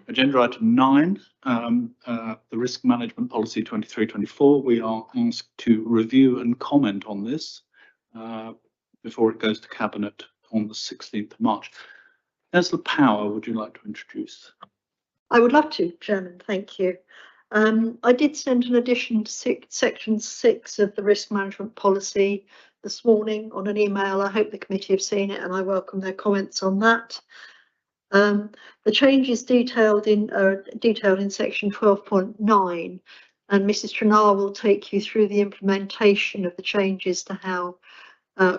Agenda item 9, the Risk Management Policy 23-24. We are asked to review and comment on this before it goes to Cabinet on the 16th of March. Councillor Power, would you like to introduce? I would love to, Chairman, thank you. I did send an addition to section 6 of the Risk Management Policy this morning on an email. I hope the committee have seen it and I welcome their comments on that. The changes detailed in section 12.9, and Mrs. Trenar will take you through the implementation of the changes to how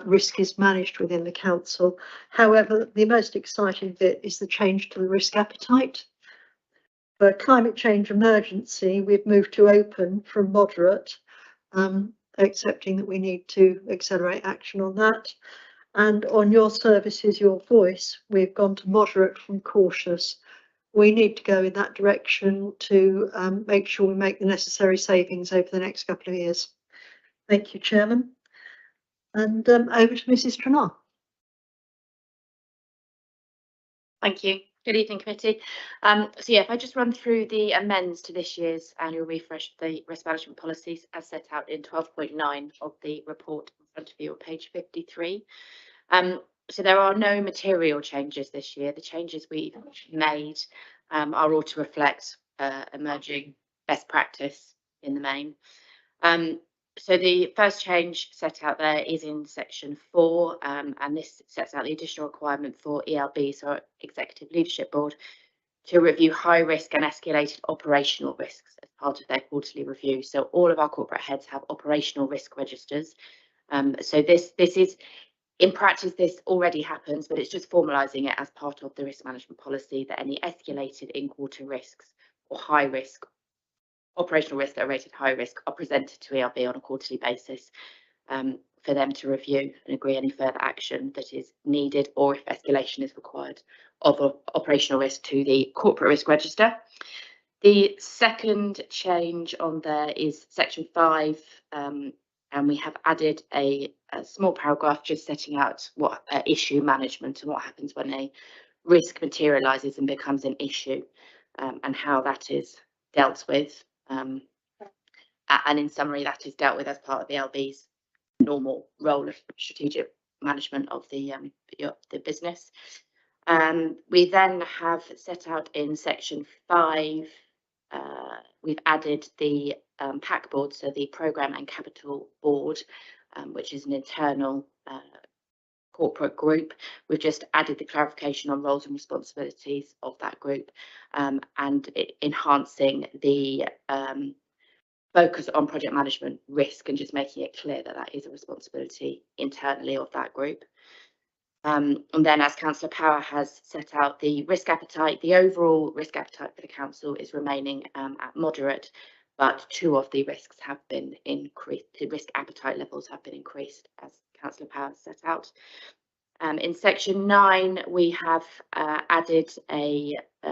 risk is managed within the council. However, the most exciting bit is the change to the risk appetite. For climate change emergency, we've moved to open from moderate, accepting that we need to accelerate action on that. And on your services, your voice, we've gone to moderate from cautious. We need to go in that direction to make sure we make the necessary savings over the next couple of years. Thank you, Chairman. And over to Mrs. Trenar. Thank you. Good evening, committee. So yeah, if I just run through the amends to this year's annual refresh of the risk management policies as set out in 12.9 of the report in front of you on page 53. So there are no material changes this year. The changes we've made are all to reflect emerging best practice in the main. So the first change set out there is in section 4, and this sets out the additional requirement for ELB, so Executive Leadership Board, to review high risk and escalated operational risks as part of their quarterly review. So all of our corporate heads have operational risk registers. So this is, in practice, this already happens, but it's just formalising it as part of the risk management policy that any escalated in-quarter risks or high risk operational risks that are rated high risk are presented to ELB on a quarterly basis for them to review and agree any further action that is needed, or if escalation is required of operational risk, to the corporate risk register. The second change on there is section 5, and we have added a small paragraph just setting out what issue management and what happens when a risk materialises and becomes an issue, and how that is dealt with. And in summary, that is dealt with as part of the LB's normal role of strategic management of the business. We then have set out in section 5, we've added the PAC board, so the Programme and Capital Board, which is an internal corporate group. We've just added the clarification on roles and responsibilities of that group, and enhancing the focus on project management risk and just making it clear that that is a responsibility internally of that group. And then, as Councillor Power has set out, the risk appetite, the overall risk appetite for the council is remaining at moderate, but 2 of the risks have been increased. The risk appetite levels have been increased, as Councillor Power set out. In section 9, we have added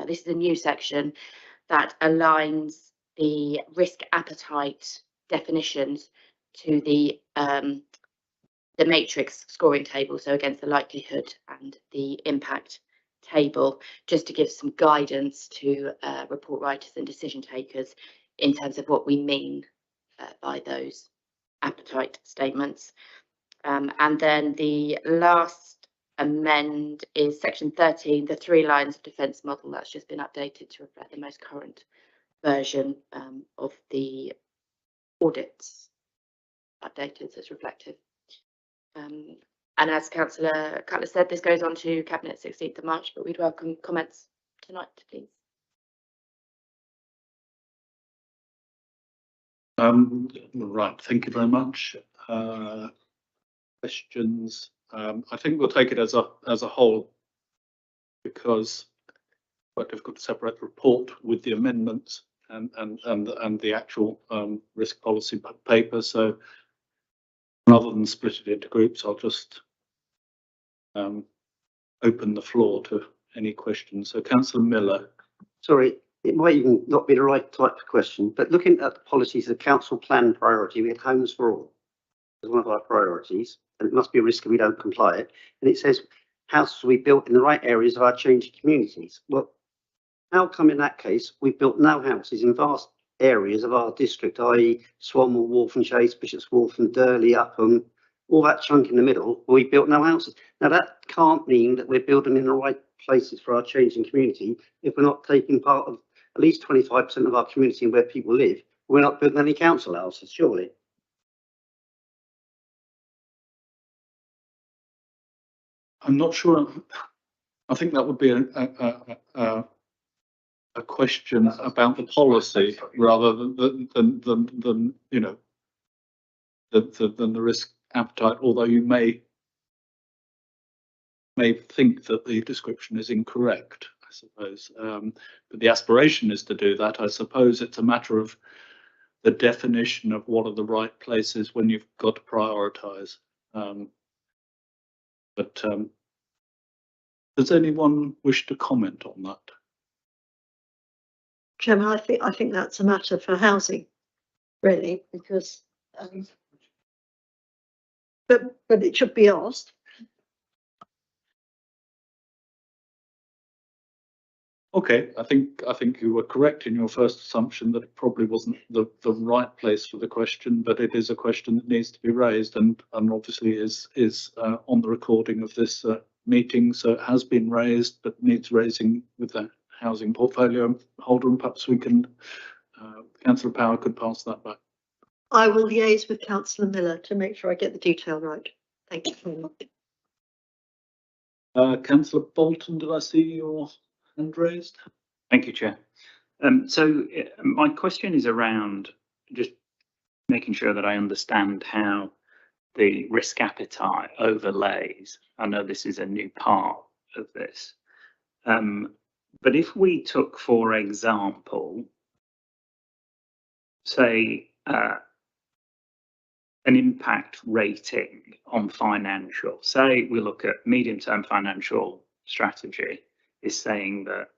this is a new section that aligns the risk appetite definitions to the matrix scoring table, so against the likelihood and the impact table, just to give some guidance to report writers and decision takers in terms of what we mean by those appetite statements. And then the last amend is section 13, the 3 lines of defence model. That's just been updated to reflect the most current version of the audits, updated so it's reflective. And as Councillor Cutler said, this goes on to Cabinet 16th of March, but we'd welcome comments tonight, please. Right, thank you very much. Questions? I think we'll take it as a whole, because it's quite difficult to separate the report with the amendments and the actual risk policy paper. So rather than split it into groups, I'll just open the floor to any questions. So Councillor Miller. Sorry, it might even not be the right type of question, but looking at the policies of the council plan priority, we had homes for all as one of our priorities, and it must be a risk if we don't comply it. And it says houses will be built in the right areas of our changing communities. Well, How come in that case we've built no houses in vast areas of our district, i.e. Swanwell, Wharf and Chase, Bishop's Wharf and Durley, Upham, all that chunk in the middle, where we built no houses? Now that can't mean that we're building in the right places for our changing community if we're not taking part of at least 25% of our community and where people live. We're not building any council houses, surely. I'm not sure. I think that would be a question about the policy rather than you know than the risk appetite. Although you may think that the description is incorrect, I suppose. But the aspiration is to do that. I suppose it's a matter of the definition of what are the right places when you've got to prioritise. But does anyone wish to comment on that? Chairman, I think that's a matter for housing, really, because but it should be asked. Okay, I think you were correct in your first assumption that it probably wasn't the right place for the question, but it is a question that needs to be raised and obviously is on the recording of this meeting, so it has been raised but needs raising with the housing portfolio holder, and perhaps we can Councillor Power could pass that back. I will liaise with Councillor Miller to make sure I get the detail right. Thank you very much. Councillor Bolton, did I see your hand raised? Thank you, Chair. My question is around just making sure that I understand how the risk appetite overlays. I know this is a new part of this, but if we took, for example, say an impact rating on financial, say we look at medium-term financial strategy is saying that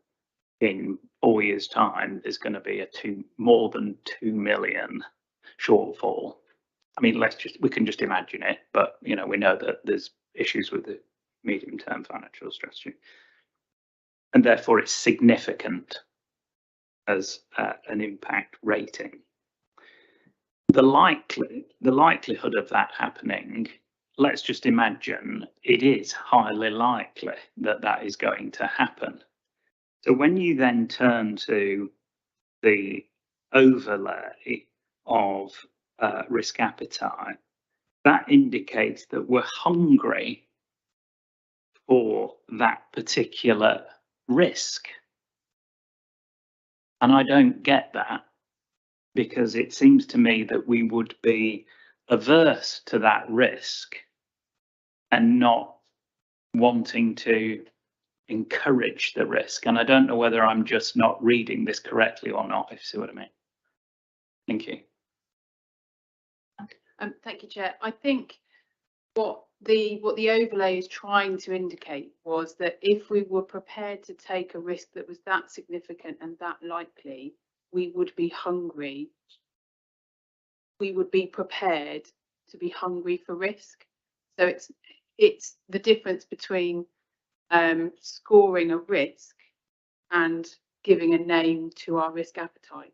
in 4 years' time there's going to be more than 2 million shortfall. I mean, we can just imagine it, but you know, we know that there's issues with the medium-term financial strategy, and therefore it's significant as an impact rating. The likelihood of that happening, let's just imagine it is highly likely that that is going to happen. So when you then turn to the overlay of risk appetite, that indicates that we're hungry for that particular risk. And I don't get that, because it seems to me that we would be averse to that risk and not wanting to encourage the risk. And I don't know whether I'm just not reading this correctly or not, if you see what I mean. Thank you. Thank you, Chair. I think what the overlay is trying to indicate was that if we were prepared to take a risk that was that significant and that likely, we would be hungry. We would be prepared to be hungry for risk. So it's the difference between scoring a risk and giving a name to our risk appetite.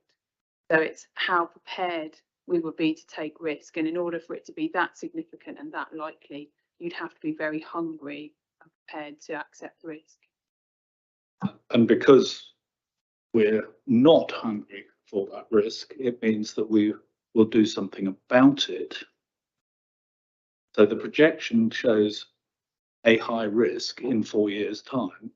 So it's how prepared we would be to take risk, and in order for it to be that significant and that likely, you'd have to be very hungry and prepared to accept risk. And because we're not hungry for that risk, it means that we will do something about it. So the projection shows a high risk in 4 years' time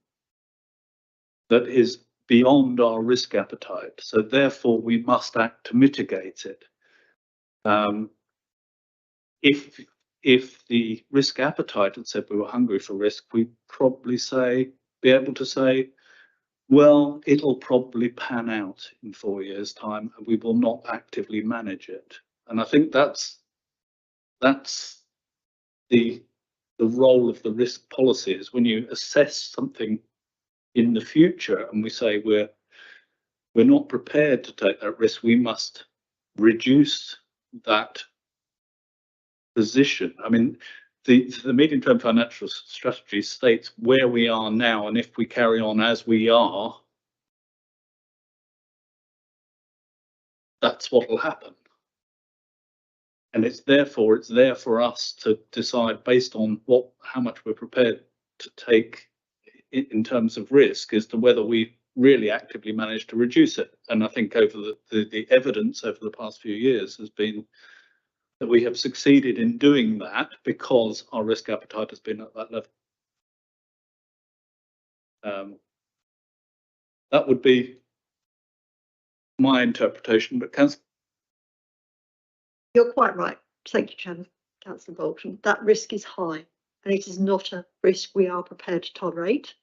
that is beyond our risk appetite. So therefore we must act to mitigate it. If the risk appetite had said we were hungry for risk, we'd probably be able to say, well, it'll probably pan out in 4 years' time and we will not actively manage it. And I think that's the role of the risk policy, is when you assess something in the future and we say we're not prepared to take that risk, we must reduce that position. I mean, the medium-term financial strategy states where we are now, and if we carry on as we are, that's what will happen. And it's there for us to decide based on how much we're prepared to take in terms of risk as to whether we really actively manage to reduce it. And I think over the evidence over the past few years has been that we have succeeded in doing that because our risk appetite has been at that level. That would be my interpretation, but Councillor. You're quite right. Thank you, Chairman. Councillor Bolton. That risk is high and it is not a risk we are prepared to tolerate.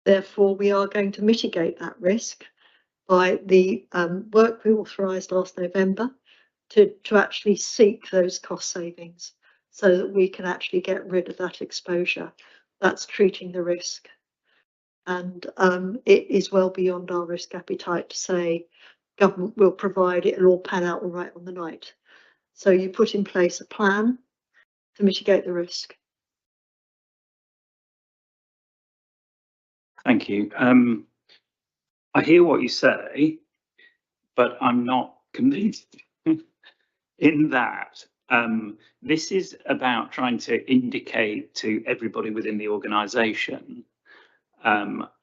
Therefore, we are going to mitigate that risk by the work we authorised last November to actually seek those cost savings so that we can actually get rid of that exposure. That's treating the risk. And it is well beyond our risk appetite to say government will provide, it'll all pan out all right on the night. So you put in place a plan to mitigate the risk. Thank you. I hear what you say, but I'm not convinced in that. This is about trying to indicate to everybody within the organisation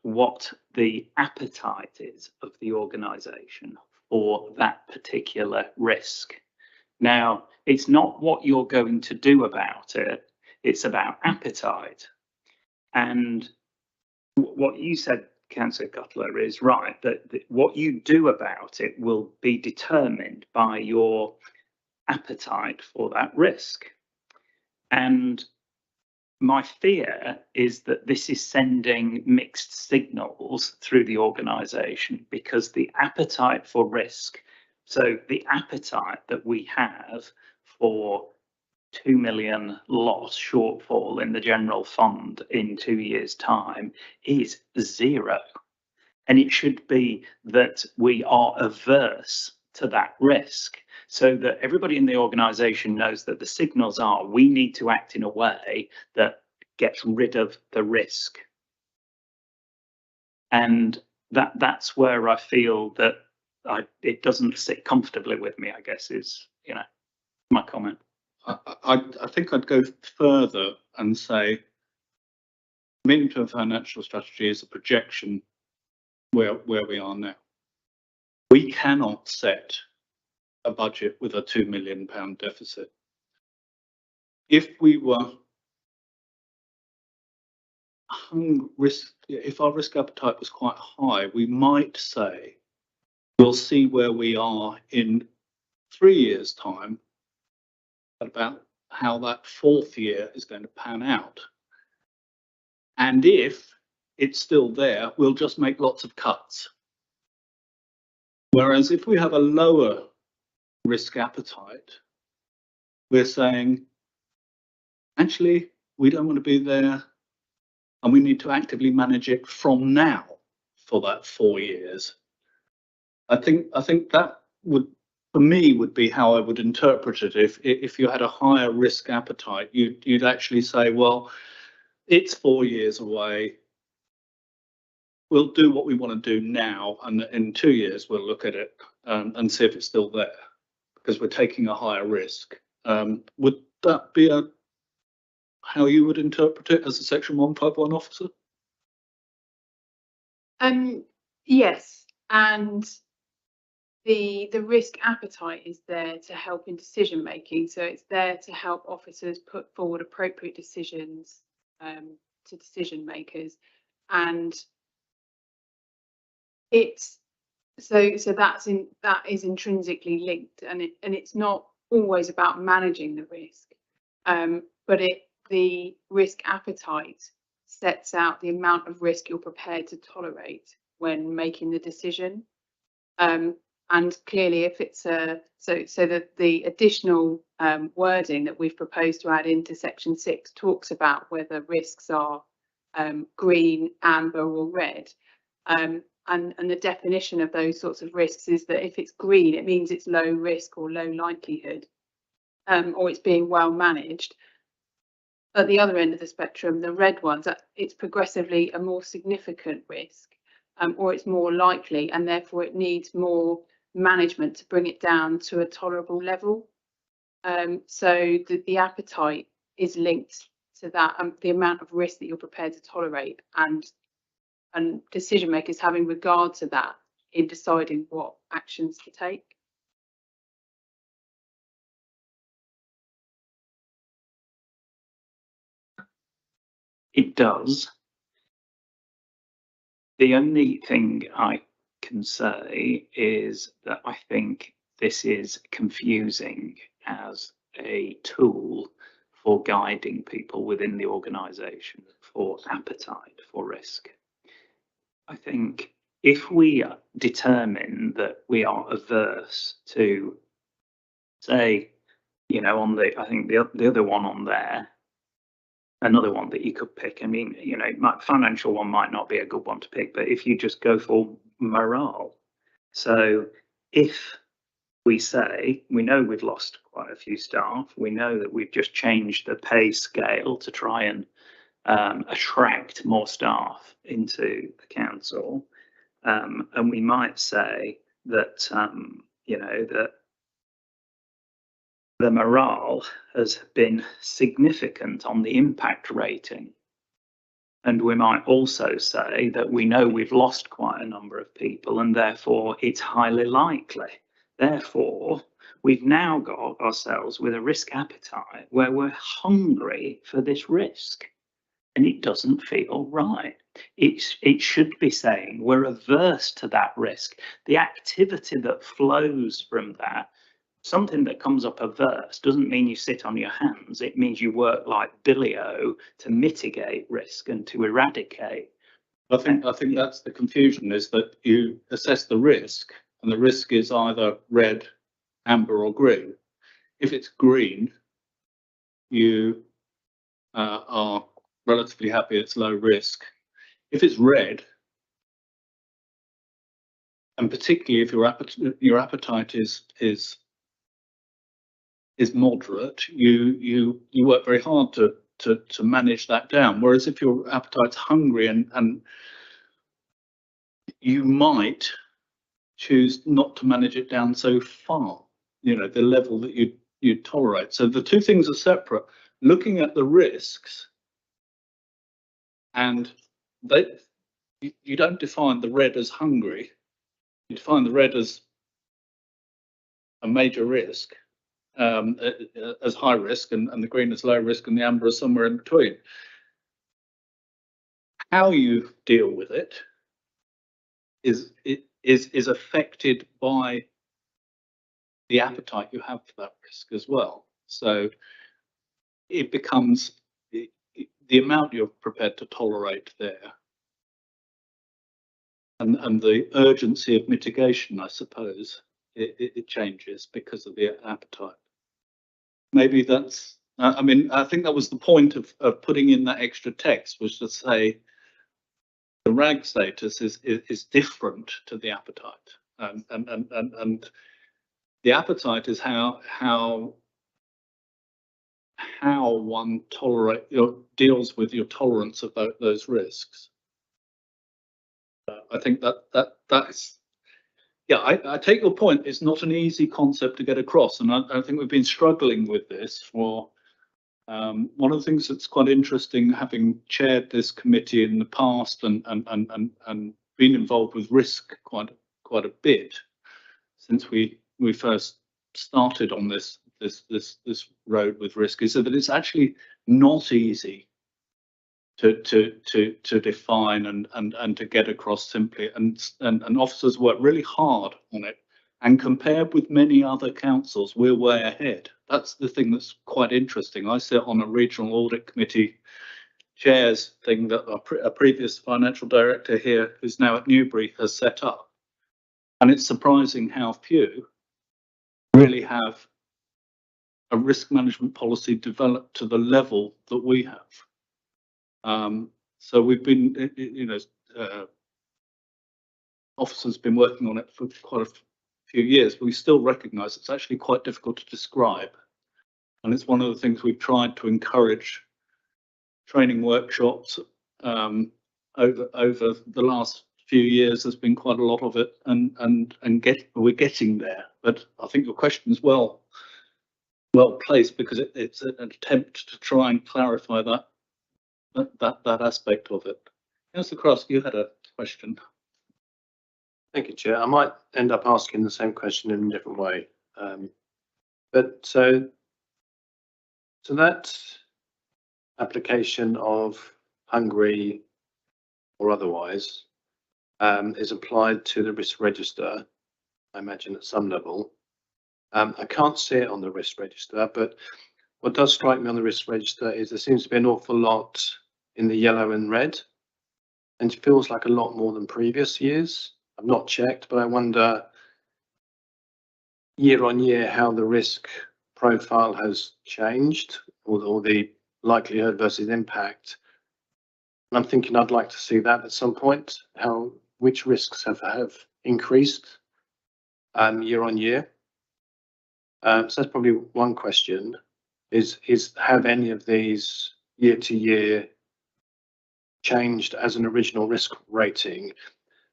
what the appetite is of the organisation for that particular risk. Now, it's not what you're going to do about it, it's about appetite. And what you said, Councillor Cutler, is right, that what you do about it will be determined by your appetite for that risk. And my fear is that this is sending mixed signals through the organisation, because the appetite for risk, so the appetite that we have for 2 million loss shortfall in the general fund in 2 years' time is zero. And it should be that we are averse to that risk, so that everybody in the organisation knows that the signals are we need to act in a way that gets rid of the risk. And that's where I feel that it doesn't sit comfortably with me, I guess, is, you know, my comment. I think I'd go further and say medium-term financial strategy is a projection where we are now. We cannot set a budget with a £2 million deficit. If we were if our risk appetite was quite high, we might say we'll see where we are in 3 years' time, about how that 4th year is going to pan out. And if it's still there, we'll just make lots of cuts. Whereas if we have a lower risk appetite, we're saying, actually, we don't want to be there and we need to actively manage it from now for that 4 years. I think that would, for me, would be how I would interpret it. If you had a higher risk appetite, you'd actually say, well, it's 4 years away. We'll do what we want to do now, and in 2 years we'll look at it and see if it's still there, because we're taking a higher risk. Would that be how you would interpret it as a Section 151 officer? Yes, and the risk appetite is there to help in decision making, so it's there to help officers put forward appropriate decisions to decision makers, and it's so that is intrinsically linked, and it's not always about managing the risk, but the risk appetite sets out the amount of risk you're prepared to tolerate when making the decision. And clearly, if it's so that the additional wording that we've proposed to add into Section 6 talks about whether risks are green, amber or red. And the definition of those sorts of risks is that if it's green, it means it's low risk or low likelihood, or it's being well managed. At the other end of the spectrum, the red ones, it's progressively a more significant risk, or it's more likely, and therefore it needs more management to bring it down to a tolerable level. So the appetite is linked to that, and the amount of risk that you're prepared to tolerate, and decision makers having regard to that in deciding what actions to take. It does. The only thing I can say is that I think this is confusing as a tool for guiding people within the organisation for appetite for risk. I think if we determine that we are averse to, say, you know, on the, I think the other one on there, another one that you could pick. I mean, you know, financial one might not be a good one to pick, but if you just go for morale. So if we say, we know we've lost quite a few staff, we know that we've just changed the pay scale to try and attract more staff into the council. And we might say that, you know, that the morale has been significant on the impact rating. And we might also say that we know we've lost quite a number of people and therefore it's highly likely. Therefore, we've now got ourselves with a risk appetite where we're hungry for this risk. And it doesn't feel right. It should be saying we're averse to that risk. The activity that flows from that, something that comes up averse, doesn't mean you sit on your hands. It means you work like Billy-O to mitigate risk and to eradicate. I think that's the confusion, is that you assess the risk, and the risk is either red, amber, or green. If it's green, you are relatively happy it's low risk. If it's red, and particularly if your appetite is moderate, you work very hard to manage that down. Whereas if your appetite's hungry and you might choose not to manage it down so far, you know, the level that you tolerate. So the two things are separate. Looking at the risks, and you don't define the red as hungry, you define the red as a major risk, as high risk, and the green as low risk, and the amber is somewhere in between. How you deal with it is affected by the appetite you have for that risk as well. So it becomes the amount you're prepared to tolerate there, and the urgency of mitigation, I suppose, it changes because of the appetite. Maybe that's, I mean, I think that was the point of putting in that extra text, was to say the RAG status is different to the appetite, and the appetite is how one deals with your tolerance of those risks. I think that's, yeah, I take your point. It's not an easy concept to get across, and I think we've been struggling with this for. One of the things that's quite interesting, having chaired this committee in the past and been involved with risk quite a bit since we first started on this road with risk, is that it's actually not easy to define and to get across simply, and officers work really hard on it, and compared with many other councils, we're way ahead. That's the thing that's quite interesting. I sit on a regional audit committee chairs thing that a previous financial director here, who's now at Newbury, has set up, and it's surprising how few really have a risk management policy developed to the level that we have. So we've been, you know, officers been working on it for quite a few years, but we still recognise it's actually quite difficult to describe. And it's one of the things we've tried to encourage training workshops over the last few years there's been quite a lot of it, and we're getting there. But I think your question is well placed, because it's an attempt to try and clarify that aspect of it. Councillor Cross, you had a question. Thank you, Chair. I might end up asking the same question in a different way. But so that application of Hungary or otherwise is applied to the risk register, I imagine at some level. I can't see it on the risk register, but what does strike me on the risk register is there seems to be an awful lot in the yellow and red, and it feels like a lot more than previous years. I've not checked, but I wonder year on year how the risk profile has changed, or the likelihood versus impact. And I'm thinking I'd like to see that at some point, which risks have increased year on year. So that's probably one question, is have any of these year to year changed as an original risk rating?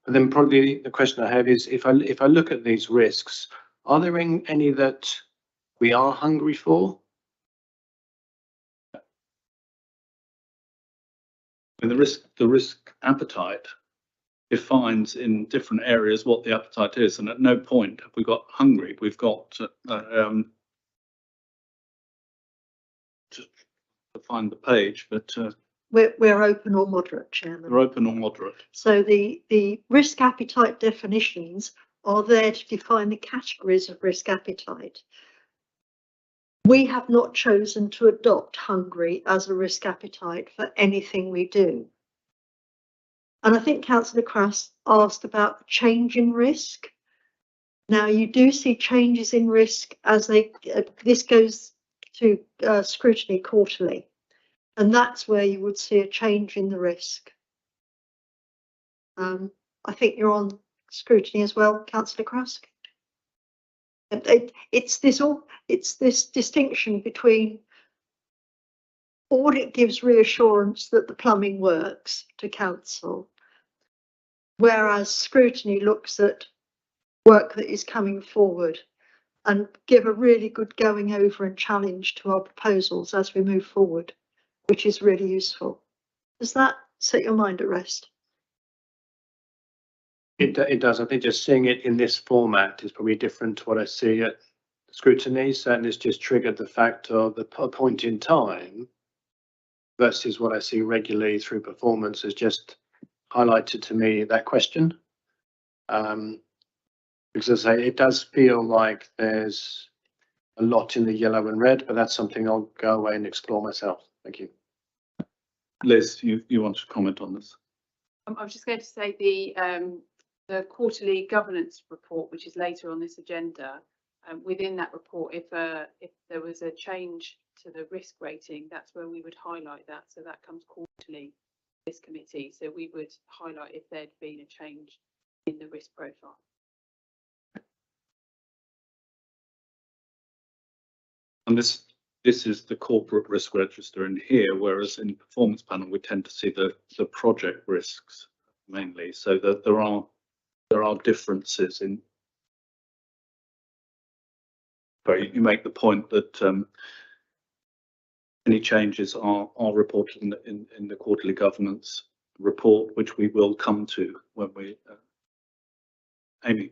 And then probably the question I have is, if I look at these risks, are there any that we are hungry for? And the risk appetite defines in different areas what the appetite is, and at no point have we got hungry. We've got to find the page, but We're open or moderate, Chairman. we're open or moderate. So the risk appetite definitions are there to define the categories of risk appetite. We have not chosen to adopt hungry as a risk appetite for anything we do. And I think Councillor Crass asked about the change in risk. Now you do see changes in risk as this goes to scrutiny quarterly. And that's where you would see a change in the risk. I think you're on scrutiny as well, Councillor Crask. It's this distinction between audit gives reassurance that the plumbing works to council, whereas scrutiny looks at work that is coming forward and give a really good going over and challenge to our proposals as we move forward, which is really useful. Does that set your mind at rest? It does. I think just seeing it in this format is probably different to what I see at scrutiny. Certainly it's just triggered the fact of the point in time versus what I see regularly through performance has just highlighted to me that question. Because as I say, it does feel like there's a lot in the yellow and red, but that's something I'll go away and explore myself. Thank you. Liz, you want to comment on this? I was just going to say the quarterly governance report, which is later on this agenda. Within that report, if there was a change to the risk rating, that's where we would highlight that. So that comes quarterly to this committee. So we would highlight if there'd been a change in the risk profile. And this is the corporate risk register in here, whereas in performance panel we tend to see the project risks mainly. So that there are differences in. But you make the point that any changes are reported in the quarterly governance report, which we will come to when we. Amy.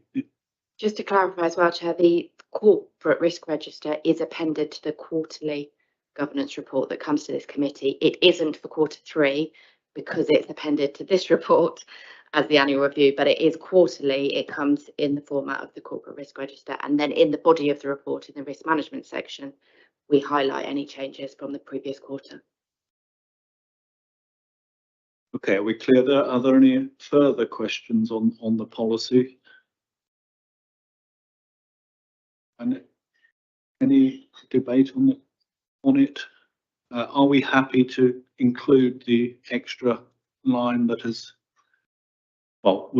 Just to clarify as well, Chair, the corporate risk register is appended to the quarterly governance report that comes to this committee. It isn't for Q3 because it's appended to this report as the annual review, but it is quarterly. It comes in the format of the corporate risk register, and then in the body of the report in the risk management section, we highlight any changes from the previous quarter. Okay, are we clear there? Are there any further questions on the policy? And any debate on it? Are we happy to include the extra line that is? Well,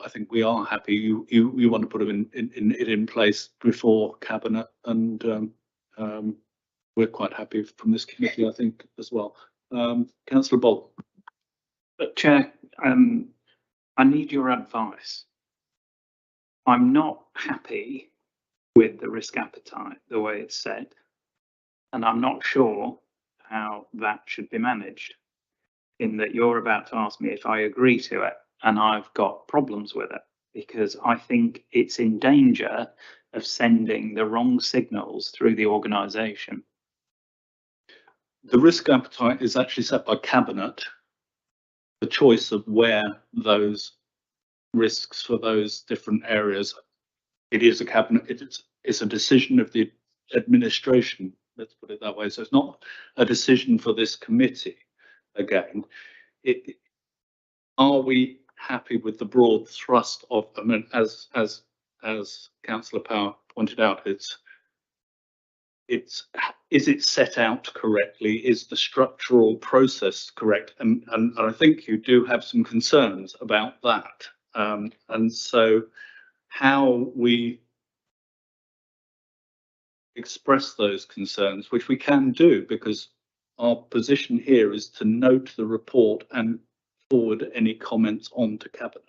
I think we are happy. You want to put it in place before cabinet, and we're quite happy from this committee, I think, as well. Councillor Bolt. But Chair, I need your advice. I'm not happy with the risk appetite, the way it's said, and I'm not sure how that should be managed. In that you're about to ask me if I agree to it, and I've got problems with it because I think it's in danger of sending the wrong signals through the organisation. The risk appetite is actually set by Cabinet. The choice of where those risks for those different areas, it is a Cabinet, it's a decision of the administration, let's put it that way. So it's not a decision for this committee. Again, are we happy with the broad thrust of, I mean, as Councillor Power pointed out, is it set out correctly? Is the structural process correct? And I think you do have some concerns about that. And so how we express those concerns, which we can do, because our position here is to note the report and forward any comments on to Cabinet.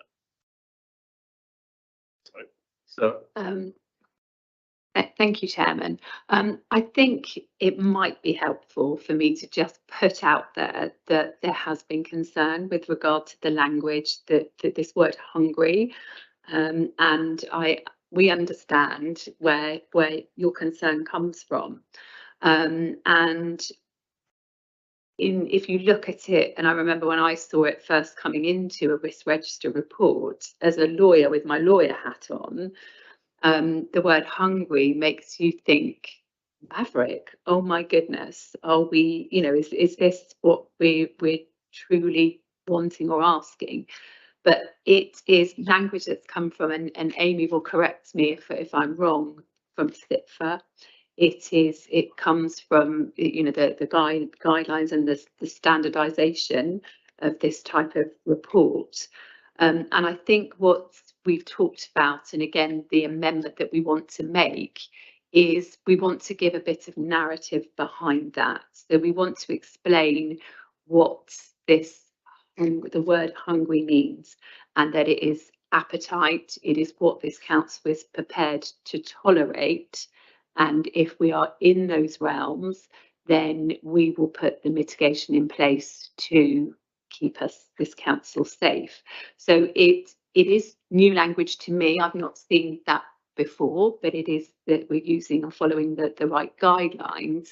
So Thank you, Chairman. I think it might be helpful for me to just put out there that there has been concern with regard to the language, that this word hungry, and we understand where your concern comes from, and if you look at it, and I remember when I saw it first coming into a risk register report as a lawyer with my lawyer hat on, the word hungry makes you think, maverick, oh my goodness, are we, you know, is this what we're truly wanting or asking? But it is language that's come from, and Amy will correct me if I'm wrong, from CIPFA. It comes from, you know, the guidelines and the standardization of this type of report. And I think what we've talked about, and again, the amendment that we want to make, is we want to give a bit of narrative behind that. So we want to explain what the word hungry means, and that it is appetite, it is what this council is prepared to tolerate. And if we are in those realms, then we will put the mitigation in place to keep this council safe. So it is new language to me. I've not seen that before, but it is that we're using or following the right guidelines.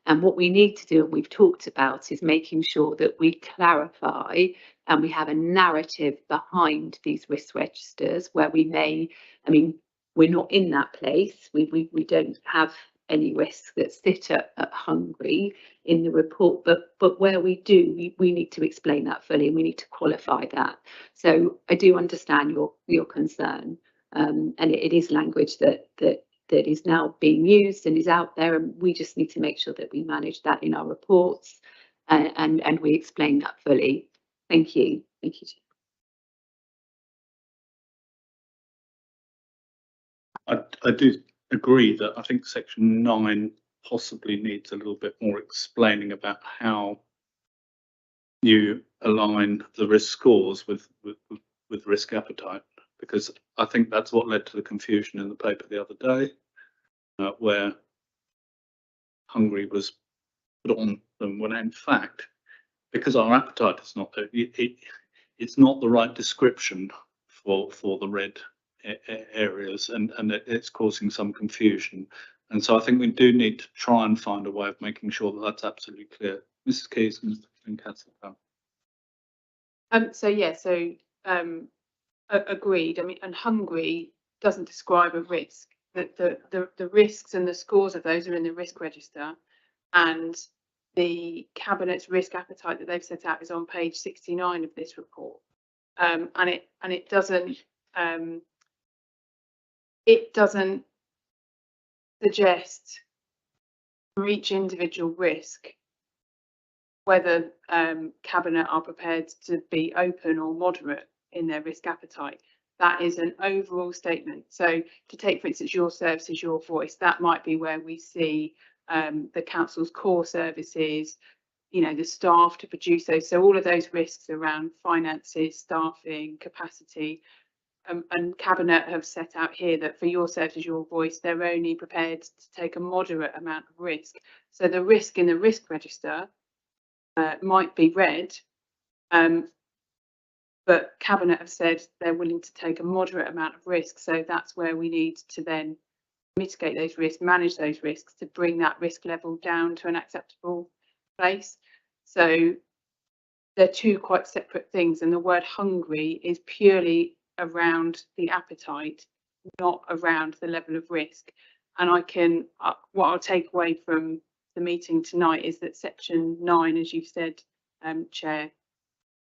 And what we need to do, and we've talked about, is making sure that we clarify and we have a narrative behind these risk registers where we may, I mean, we're not in that place. We don't have any risks that sit at hungry in the report, but where we do, we need to explain that fully, and we need to qualify that. So I do understand your concern, and it is language that is now being used and is out there, and we just need to make sure that we manage that in our reports, and we explain that fully. Thank you. Thank you. I do agree that I think section 9 possibly needs a little bit more explaining about how you align the risk scores with risk appetite, because I think that's what led to the confusion in the paper the other day, where hungry was put on them when in fact, because our appetite is not there, it's not the right description for the red areas, and it's causing some confusion. And so I think we do need to try and find a way of making sure that that's absolutely clear. Mrs. Keys and Councillor Power. Agreed. I mean, and hungry doesn't describe a risk. The risks and the scores of those are in the risk register, and the Cabinet's risk appetite that they've set out is on page 69 of this report. And it doesn't suggest for each individual risk whether Cabinet are prepared to be open or moderate in their risk appetite. That is an overall statement. So to take, for instance, your services, your voice, that might be where we see the council's core services you know, the staff to produce those. So all of those risks around finances, staffing, capacity, and Cabinet have set out here that for your services, your voice, they're only prepared to take a moderate amount of risk. So the risk in the risk register might be red, but Cabinet have said they're willing to take a moderate amount of risk. So that's where we need to then mitigate those risks, manage those risks to bring that risk level down to an acceptable place. So they're two quite separate things, and the word hungry is purely around the appetite, not around the level of risk. And I can, what I'll take away from the meeting tonight is that section 9, as you've said, Chair,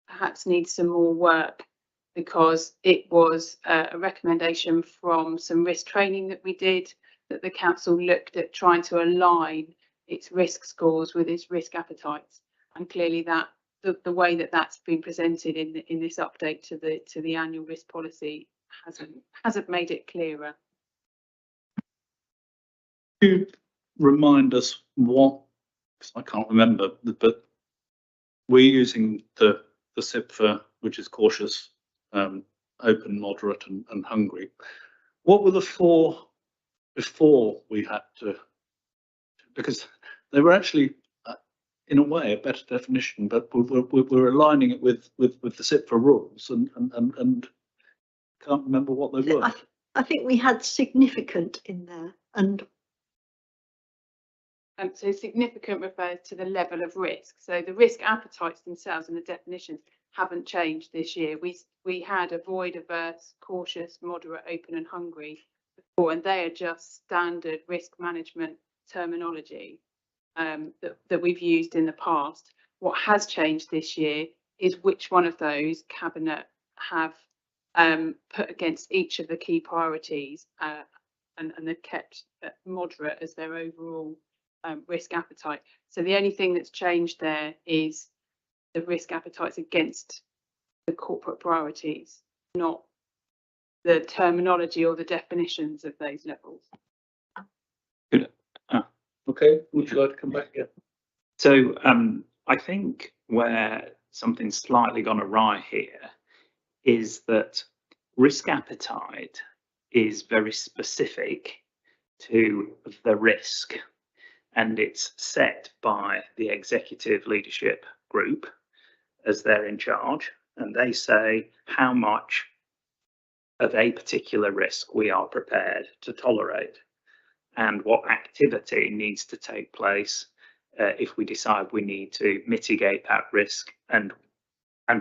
perhaps needs some more work, because it was a recommendation from some risk training that we did, that the council looked at trying to align its risk scores with its risk appetites, and clearly that the way that that's been presented in this update to the annual risk policy hasn't made it clearer. Could you remind us what, because I can't remember, but we're using the SIP for, which is cautious, open, moderate, and hungry. What were the 4 before we had to? Because they were actually, in a way, a better definition, but we're aligning it with the SIP for rules, and can't remember what they were. I think we had significant in there, and So significant refers to the level of risk. So the risk appetites themselves and the definitions haven't changed this year. We had avoid, averse, cautious, moderate, open, and hungry before, and they are just standard risk management terminology that we've used in the past. What has changed this year is which one of those Cabinet have put against each of the key priorities, and they've kept moderate as their overall risk appetite. So the only thing that's changed there is the risk appetites against the corporate priorities, not the terminology or the definitions of those levels. Good. Okay, would you like to come back again? So I think where something's slightly gone awry here is that risk appetite is very specific to the risk, and it's set by the executive leadership group as they're in charge, and they say how much of a particular risk we are prepared to tolerate and what activity needs to take place if we decide we need to mitigate that risk, and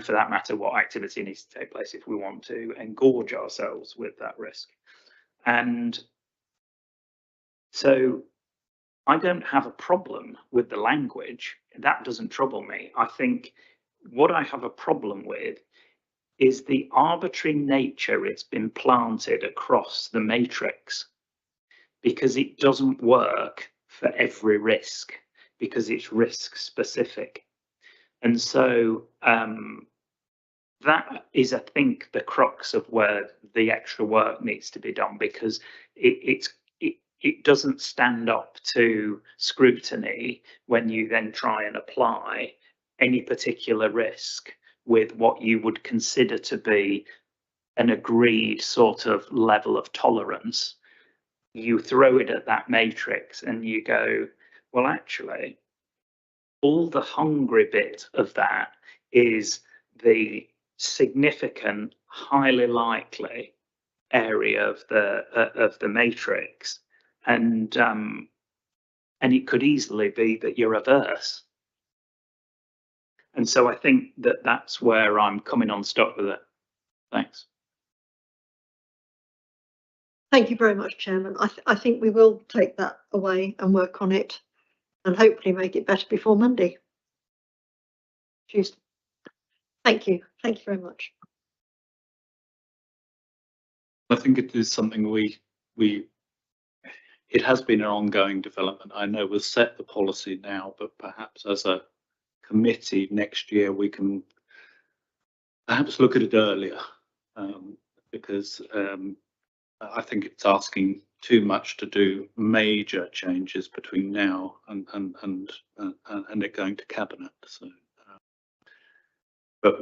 for that matter, what activity needs to take place if we want to engorge ourselves with that risk. And so I don't have a problem with the language. That doesn't trouble me. I think what I have a problem with is the arbitrary nature it's been planted across the matrix, because it doesn't work for every risk, because it's risk specific. And so that is, I think, the crux of where the extra work needs to be done, because it doesn't stand up to scrutiny when you then try and apply any particular risk with what you would consider to be an agreed sort of level of tolerance. You throw it at that matrix and you go, well, actually, all the hungry bit of that is the significant, highly likely area of the matrix, and it could easily be that you're averse. And so I think that that's where I'm coming unstuck with it. Thanks. thank you very much, Chairman. I think we will take that away and work on it, and hopefully make it better before Monday, Tuesday. Thank you very much. I think it is something it has been an ongoing development. I know we've set the policy now, but perhaps as a committee next year we can perhaps look at it earlier, because I think it's asking too much to do major changes between now and it going to cabinet. So, but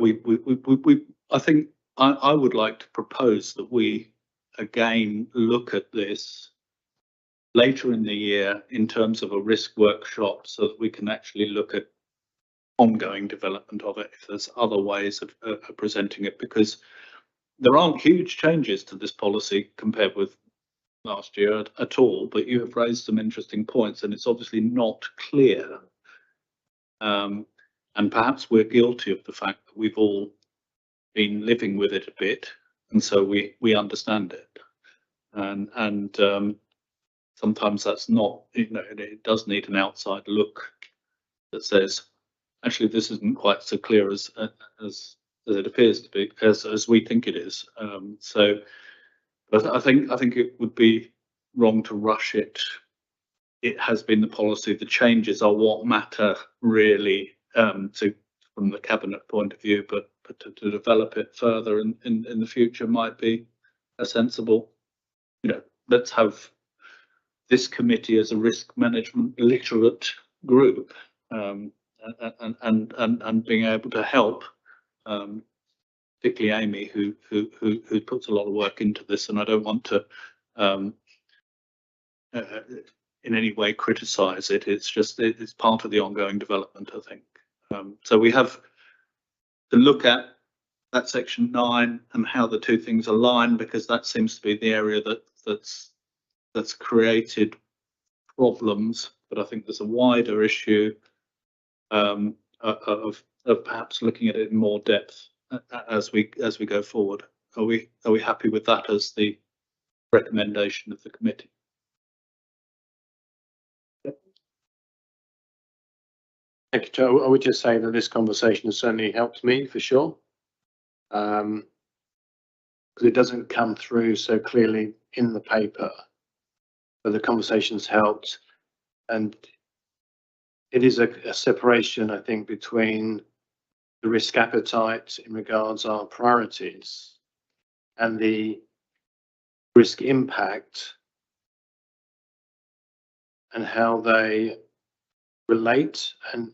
I think I would like to propose that we again look at this later in the year in terms of a risk workshop, so that we can actually look at ongoing development of it, if there's other ways of presenting it, because there aren't huge changes to this policy compared with last year at all, but you have raised some interesting points, and it's obviously not clear. And perhaps we're guilty of the fact that we've all been living with it a bit, and so we understand it. And sometimes that's not, you know, it does need an outside look that says, actually, this isn't quite so clear as it appears to be, as we think it is. So, but I think it would be wrong to rush it. It has been the policy. The changes are what matter really, from the cabinet point of view. But to develop it further in the future might be a sensible. You know, let's have this committee as a risk management literate group, and being able to help. Particularly Amy, who puts a lot of work into this, and I don't want to in any way criticise it. It's just it's part of the ongoing development, I think. So we have to look at that section 9 and how the two things align, because that seems to be the area that's created problems. But I think there's a wider issue of perhaps looking at it in more depth as we go forward. Are we happy with that as the recommendation of the committee? Thank you, Joe. I would just say that this conversation has certainly helped me for sure, because it doesn't come through so clearly in the paper, but the conversation's helped, and it is a separation, I think, between the risk appetite in regards our priorities and the risk impact and how they relate and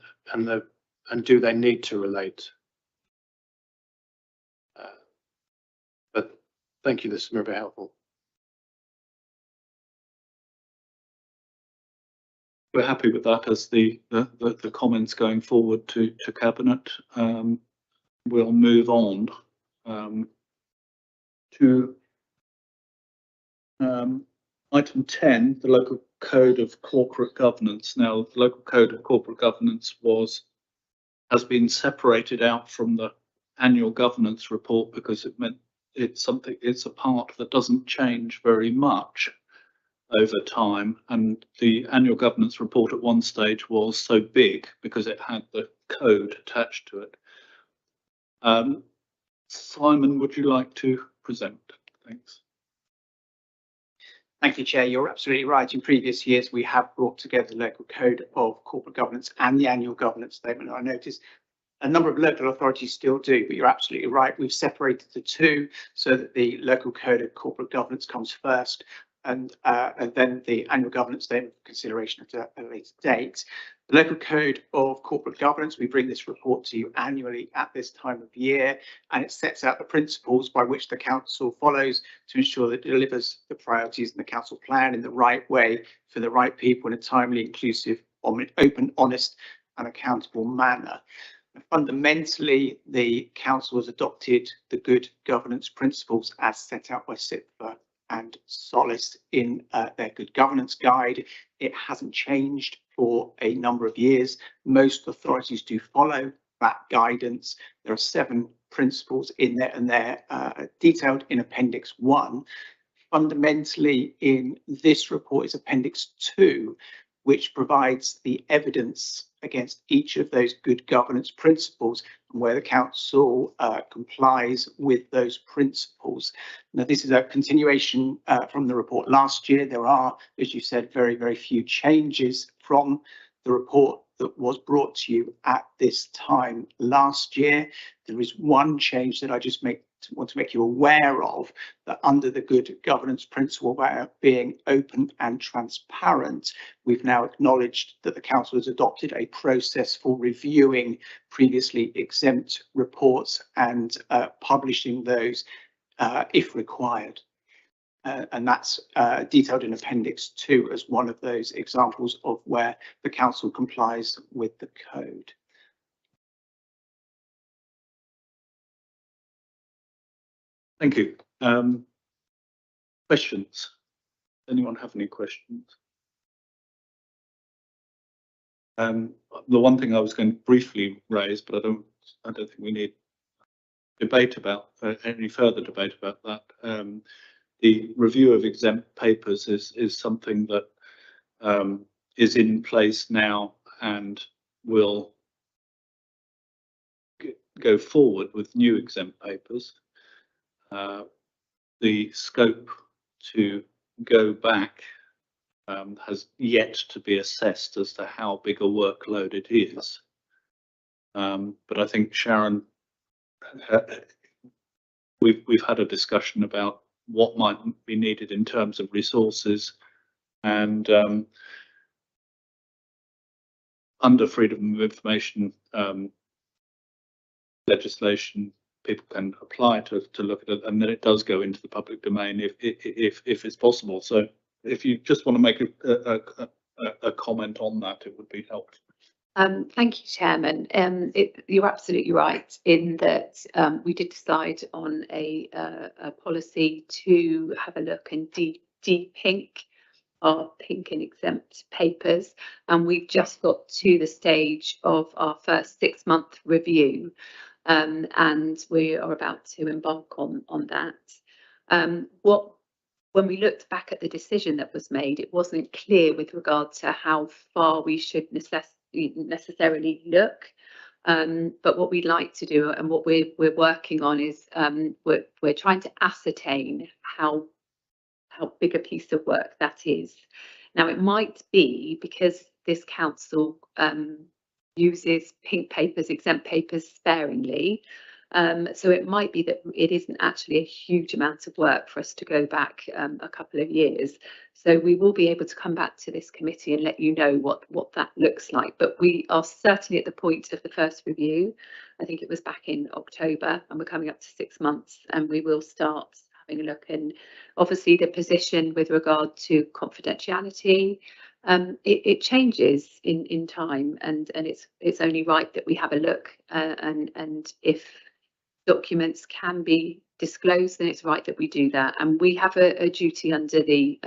do they need to relate. But thank you, this is very helpful. We're happy with that as the comments going forward to cabinet. We'll move on to item 10, the local code of corporate governance. Now, the local code of corporate governance has been separated out from the annual governance report because it meant it's a part that doesn't change very much over time, and the annual governance report at one stage was so big because it had the code attached to it. Simon, would you like to present? Thanks. Thank you, Chair. You're absolutely right. In previous years, we have brought together the local code of corporate governance and the annual governance statement. I noticed a number of local authorities still do, but you're absolutely right. We've separated the two so that the local code of corporate governance comes first, and then the annual governance statement for consideration at a later date. The local code of corporate governance, we bring this report to you annually at this time of year, and it sets out the principles by which the council follows to ensure that it delivers the priorities in the council plan in the right way for the right people in a timely, inclusive, open, honest and accountable manner. Fundamentally, the council has adopted the good governance principles as set out by SIPFA and Solace in their good governance guide. It hasn't changed for a number of years. Most authorities do follow that guidance. There are 7 principles in there, and they're detailed in Appendix 1. Fundamentally, in this report is Appendix 2, which provides the evidence against each of those good governance principles and where the council complies with those principles. Now, this is a continuation from the report last year. There are, as you said, very, very few changes from the report that was brought to you at this time last year. There is one change that I just make want to make you aware of that under the good governance principle about being open and transparent, we've now acknowledged that the council has adopted a process for reviewing previously exempt reports and publishing those if required. And that's detailed in Appendix 2 as one of those examples of where the council complies with the code. Thank you. Questions? Anyone have any questions? The one thing I was going to briefly raise, but I don't think we need debate about any further debate about that. The review of exempt papers is something that is in place now and will go forward with new exempt papers. The scope to go back has yet to be assessed as to how big a workload it is. But I think Sharon, we've had a discussion about what might be needed in terms of resources, and under freedom of information legislation, people can apply to look at it, and then it does go into the public domain if it's possible. So if you just want to make a comment on that, it would be helpful. Thank you, Chairman. You're absolutely right in that we did decide on a policy to have a look and de-pink our pink and exempt papers, and we've just got to the stage of our first 6-month review, and we are about to embark on that. When we looked back at the decision that was made, it wasn't clear with regard to how far we should necessarily look. But what we'd like to do and what we're working on is we're trying to ascertain how big a piece of work that is. Now, it might be because this council uses pink papers, exempt papers sparingly. So it might be that it isn't actually a huge amount of work for us to go back a couple of years. So we will be able to come back to this committee and let you know what that looks like. But we are certainly at the point of the first review. I think it was back in October, and we're coming up to 6 months, and we will start having a look. And obviously the position with regard to confidentiality, it changes in time, and it's only right that we have a look, and if documents can be disclosed, then it's right that we do that. And we have a duty under the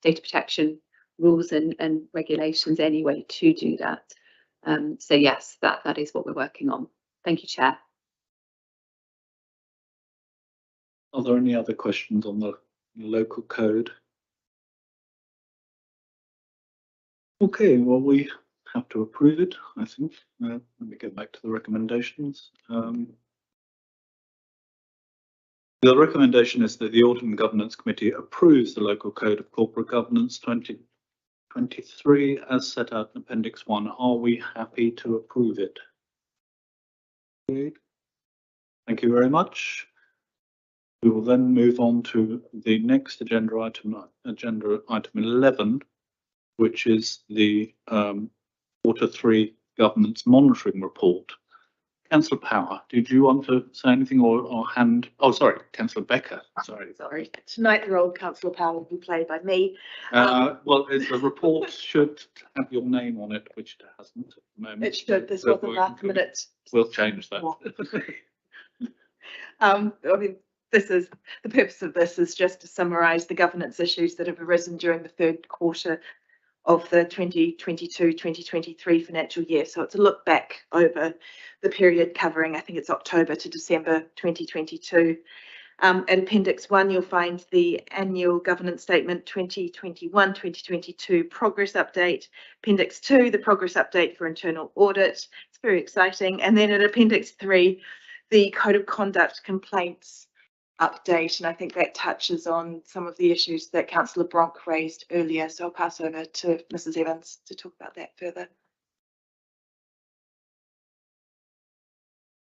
data protection rules and regulations anyway to do that. So yes, that is what we're working on. Thank you, Chair. Are there any other questions on the local code? Okay, well, we have to approve it, I think. Let me get back to the recommendations. The recommendation is that the Audit and Governance Committee approves the Local Code of Corporate Governance 2023 as set out in Appendix 1. Are we happy to approve it? Thank you very much. We will then move on to the next agenda item 11, which is the Water 3 Governance Monitoring Report. Councillor Power, did you want to say anything or hand? Oh, sorry, Councillor Becker. Sorry. Tonight the role of Councillor Power will be played by me. Well, the report should have your name on it, which it hasn't at the moment. It should. This was the last minute. We'll change that. I mean, this is the purpose of this is just to summarise the governance issues that have arisen during the third quarter of the 2022-2023 financial year. So it's a look back over the period covering, I think it's October to December 2022. At Appendix 1, you'll find the annual governance statement 2021-2022 progress update. Appendix 2, the progress update for internal audit. It's very exciting. And then at Appendix 3, the code of conduct complaints update, and I think that touches on some of the issues that Councillor Bronk raised earlier. So I'll pass over to Mrs. Evans to talk about that further.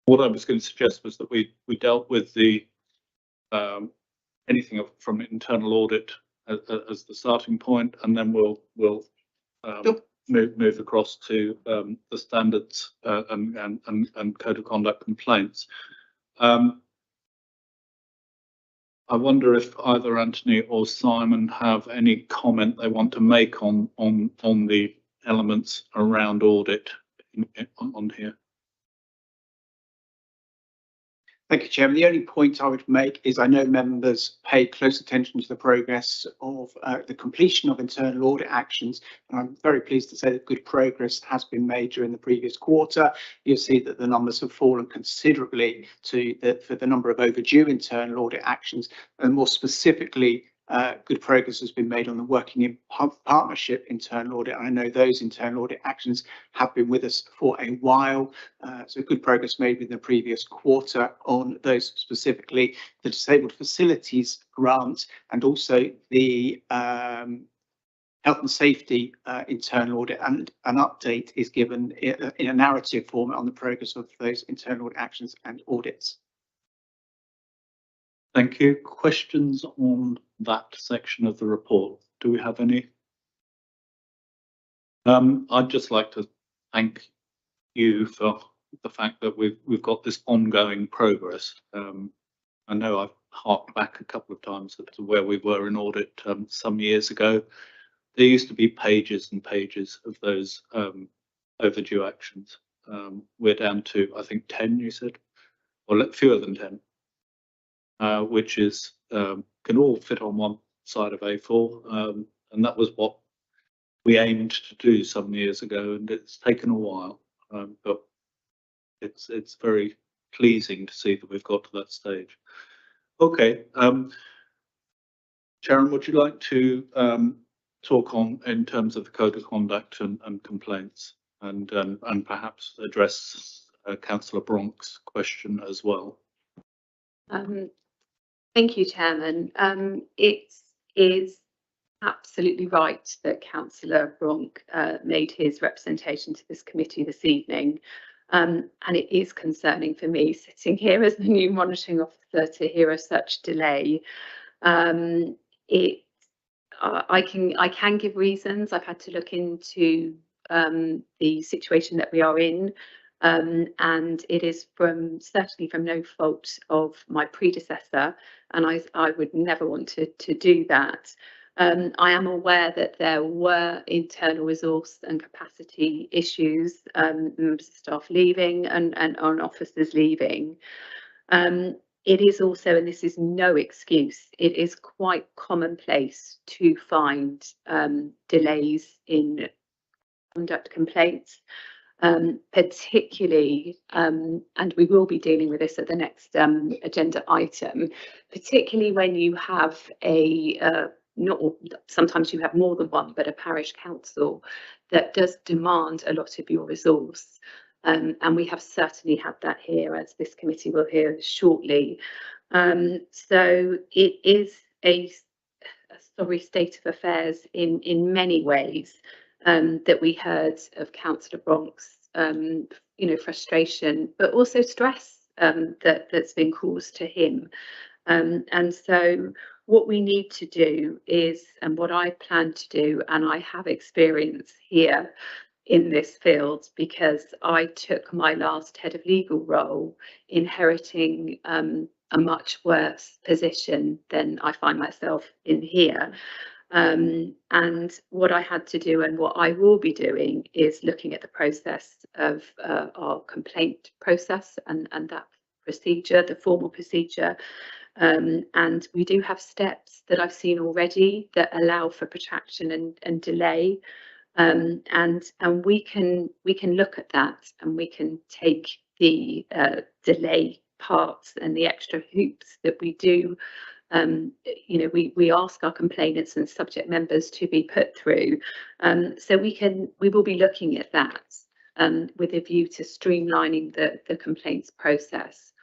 What I was going to suggest was that we dealt with the anything from internal audit as the starting point, and then we'll move across to the standards and code of conduct complaints. I wonder if either Anthony or Simon have any comment they want to make on the elements around audit on here. Thank you, Chairman. The only point I would make is I know members paid close attention to the progress of the completion of internal audit actions, and I'm very pleased to say that good progress has been made during the previous quarter. You'll see that the numbers have fallen considerably for the number of overdue internal audit actions, and more specifically, good progress has been made on the working in partnership internal audit. I know those internal audit actions have been with us for a while, so good progress made in the previous quarter on those, specifically the disabled facilities grant and also the health and safety internal audit, and an update is given in a narrative format on the progress of those internal audit actions and audits. Thank you. Questions on that section of the report? Do we have any? I'd just like to thank you for the fact that we've got this ongoing progress. I know I've harked back a couple of times to where we were in audit some years ago. There used to be pages and pages of those overdue actions. We're down to, I think, 10, you said, or fewer than 10. Which is can all fit on one side of A4, and that was what we aimed to do some years ago, and it's taken a while, but it's very pleasing to see that we've got to that stage. Okay, Sharon, would you like to talk on in terms of the code of conduct and complaints, and perhaps address Councillor Bronk's question as well? Thank you, Chairman. It is absolutely right that Councillor Bronk made his representation to this committee this evening. And it is concerning for me, sitting here as the new monitoring officer, to hear of such delay. I can give reasons. I've had to look into the situation that we are in. And it is certainly from no fault of my predecessor, and I would never want to do that. I am aware that there were internal resource and capacity issues, members of staff leaving and on officers leaving. It is also, and this is no excuse, it is quite commonplace to find delays in conduct complaints. Particularly, and we will be dealing with this at the next agenda item, particularly when you have sometimes you have more than one, but a parish council that does demand a lot of your resource. And we have certainly had that here, as this committee will hear shortly. So it is a sorry state of affairs in many ways. That we heard of Councillor Bronk's, frustration, but also stress that's been caused to him. And so what we need to do is, and what I plan to do, and I have experience here in this field because I took my last head of legal role inheriting a much worse position than I find myself in here. And what I had to do, and what I will be doing, is looking at the process of our complaint process and that procedure, the formal procedure. And we do have steps that I've seen already that allow for protraction and delay. And we can look at that, and we can take the delay parts and the extra hoops that we do. We ask our complainants and subject members to be put through. So we will be looking at that with a view to streamlining the complaints process.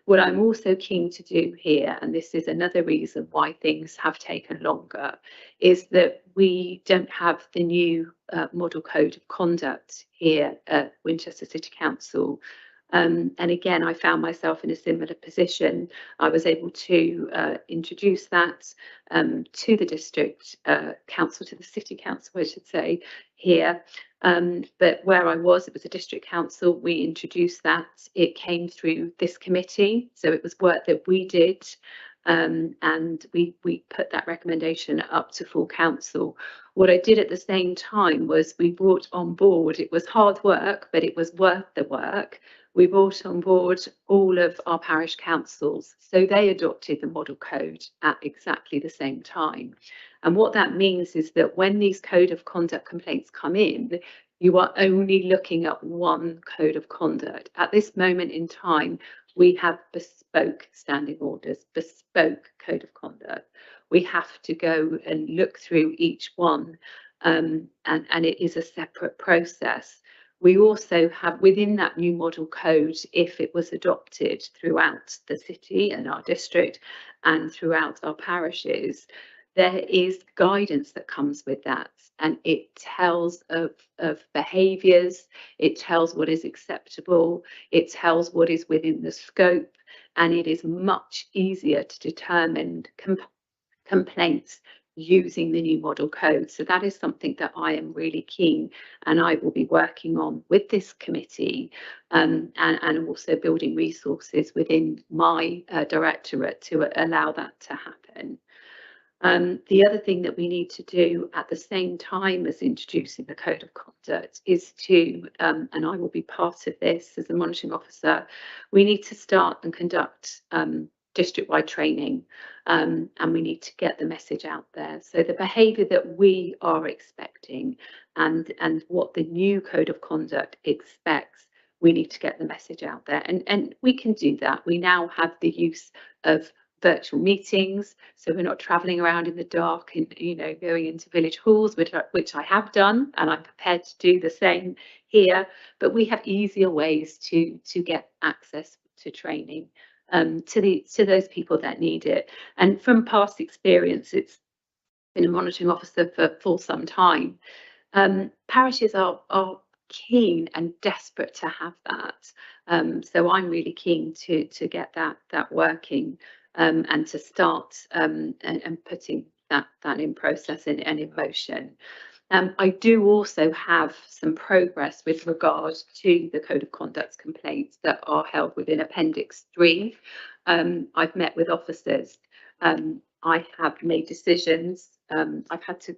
What I'm also keen to do here, and this is another reason why things have taken longer, is that we don't have the new model code of conduct here at Winchester City Council. And again, I found myself in a similar position. I was able to introduce that to the district council, to the city council, I should say, here. But where I was, it was a district council. We introduced that. It came through this committee. So it was work that we did. And we put that recommendation up to full council. What I did at the same time was we brought on board, it was hard work, but it was worth the work. We brought on board all of our parish councils. So they adopted the model code at exactly the same time. And what that means is that when these code of conduct complaints come in, you are only looking at one code of conduct. At this moment in time, we have bespoke standing orders, bespoke code of conduct. We have to go and look through each one, and it is a separate process. We also have within that new model code, if it was adopted throughout the city and our district and throughout our parishes, there is guidance that comes with that, and it tells of behaviours, it tells what is acceptable, it tells what is within the scope, and it is much easier to determine complaints using the new model code. So that is something that I am really keen, and I will be working on with this committee, and also building resources within my directorate to allow that to happen. The other thing that we need to do at the same time as introducing the code of conduct is to, and I will be part of this as a monitoring officer, we need to start and conduct district-wide training, and we need to get the message out there. So the behaviour that we are expecting and what the new code of conduct expects, we need to get the message out there, and we can do that. We now have the use of virtual meetings, so we're not travelling around in the dark and going into village halls, which I have done, and I'm prepared to do the same here. But we have easier ways to get access to training to those people that need it. And from past experience, it's been a monitoring officer for some time. Parishes are keen and desperate to have that, so I'm really keen to get that working. And to start and putting that in process and in motion. I do also have some progress with regard to the code of conduct complaints that are held within Appendix 3. I've met with officers. I have made decisions. I've had to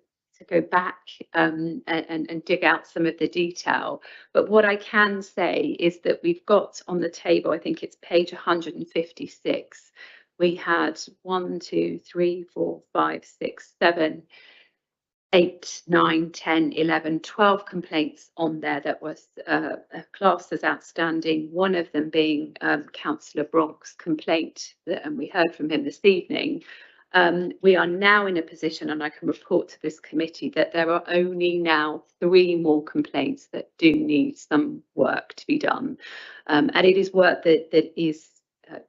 go back and dig out some of the detail. But what I can say is that we've got on the table, I think it's page 156, we had 1, 2, 3, 4, 5, 6, 7, 8, 9, 10, 11, 12 complaints on there that was classed as outstanding, one of them being Councillor Bronk's complaint, and we heard from him this evening. We are now in a position, and I can report to this committee, that there are only now 3 more complaints that do need some work to be done. And it is work that is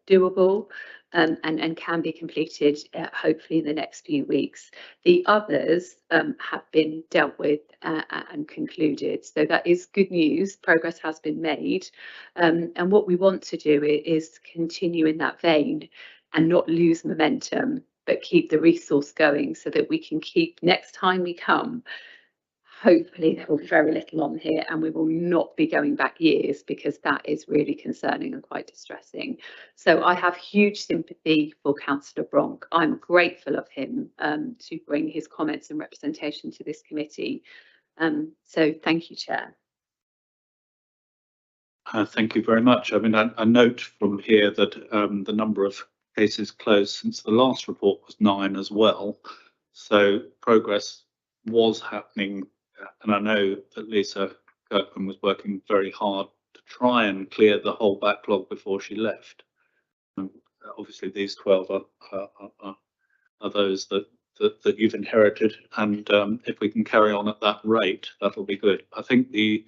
doable and can be completed hopefully in the next few weeks. The others have been dealt with and concluded. So that is good news. Progress has been made. And what we want to do is continue in that vein and not lose momentum, but keep the resource going so that we can keep, next time we come, hopefully there will be very little on here and we will not be going back years, because that is really concerning and quite distressing. So I have huge sympathy for Councillor Bronk. I'm grateful of him to bring his comments and representation to this committee. So thank you, Chair. Thank you very much. I mean, I note from here that the number of cases closed since the last report was 9 as well. So progress was happening, and I know that Lisa Kirkman was working very hard to try and clear the whole backlog before she left. Obviously, these 12 are those that you've inherited, and if we can carry on at that rate, that'll be good. I think we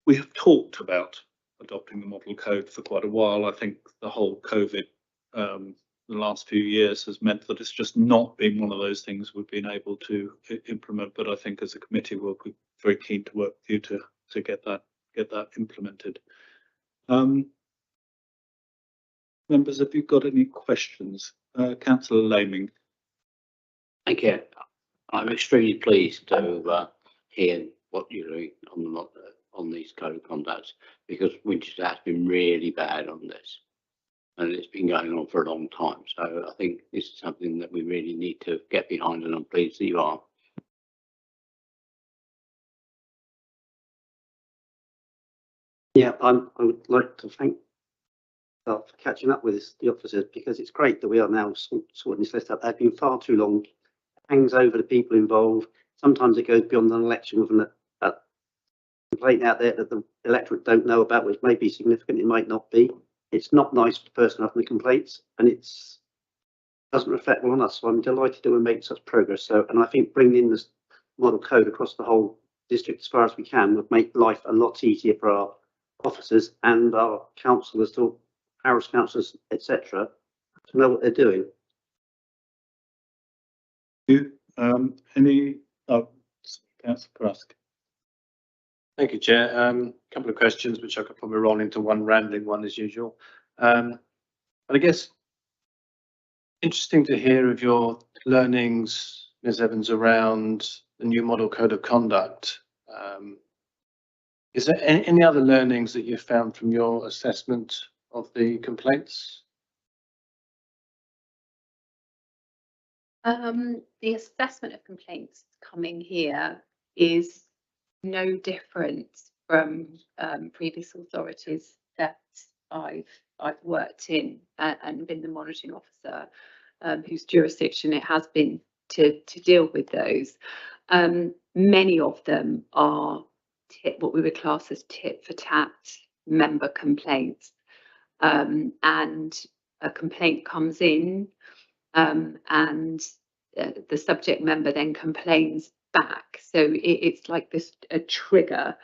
have talked about adopting the model code for quite a while. I think the whole COVID the last few years has meant that it's just not been one of those things we've been able to implement. But I think as a committee, we'll be very keen to work with you to get that get that implemented. Members, have you got any questions? Councillor Laming. Thank you. I'm extremely pleased to hear what you're doing on these code of conducts, because Winchester has been really bad on this, and it's been going on for a long time. So I think this is something that we really need to get behind, and I'm pleased that you are. Yeah, I would like to thank for catching up with the officers, because it's great that we are now sorting this list out. They've been far too long. It hangs over the people involved. Sometimes it goes beyond an election with a complaint out there that the electorate don't know about, which may be significant, it might not be. It's not nice for the person having the complaints, and it doesn't reflect well on us. So I'm delighted that we're making such progress. So, and I think bringing in this model code across the whole district as far as we can would make life a lot easier for our officers and our councillors, to parish councillors, etc., to know what they're doing. Any Councillor Krask. Thank you, Chair. A couple of questions which I could probably roll into one rambling one as usual. But I guess interesting to hear of your learnings, Ms. Evans, around the new model code of conduct. Is there any other learnings that you've found from your assessment of the complaints? The assessment of complaints coming here is no different from previous authorities that I've worked in and been the monitoring officer whose jurisdiction it has been to deal with those. Many of them are what we would class as tit for tat member complaints, and a complaint comes in and the subject member then complains back. So it's like this a trigger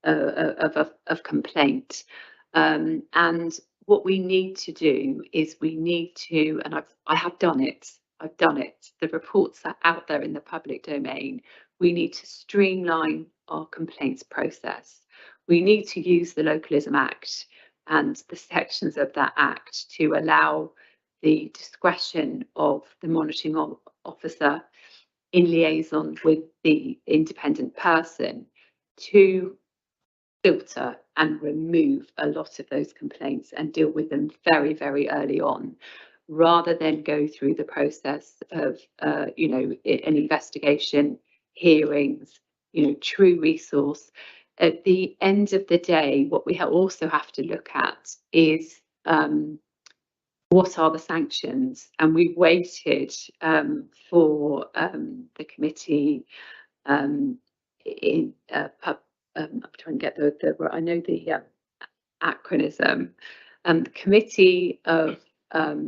of complaint. And what we need to do is we need to, and I have done it. I've done it. The reports are out there in the public domain. We need to streamline our complaints process. We need to use the Localism Act and the sections of that Act to allow the discretion of the monitoring officer in liaison with the independent person to filter and remove a lot of those complaints and deal with them very, very early on, rather than go through the process of, an investigation, hearings, true resource. At the end of the day, what we also have to look at is what are the sanctions? And we've waited for the committee I'm trying to get I know the acronym, the Committee of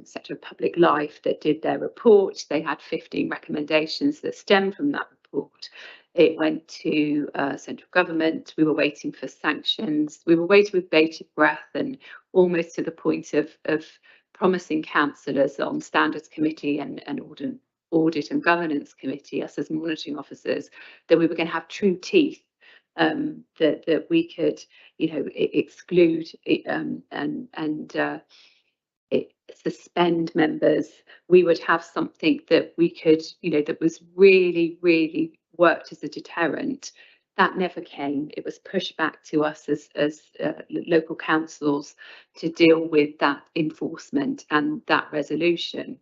Sector of Public Life that did their report. They had 15 recommendations that stem from that report. It went to central government. We were waiting for sanctions. We were waiting with bated breath, and almost to the point of promising councillors on Standards Committee and Audit and Governance Committee, us as monitoring officers, that we were going to have true teeth, that we could, exclude and suspend members. We would have something that we could, that was really, really worked as a deterrent. That never came. It was pushed back to us as local councils to deal with that enforcement and that resolution.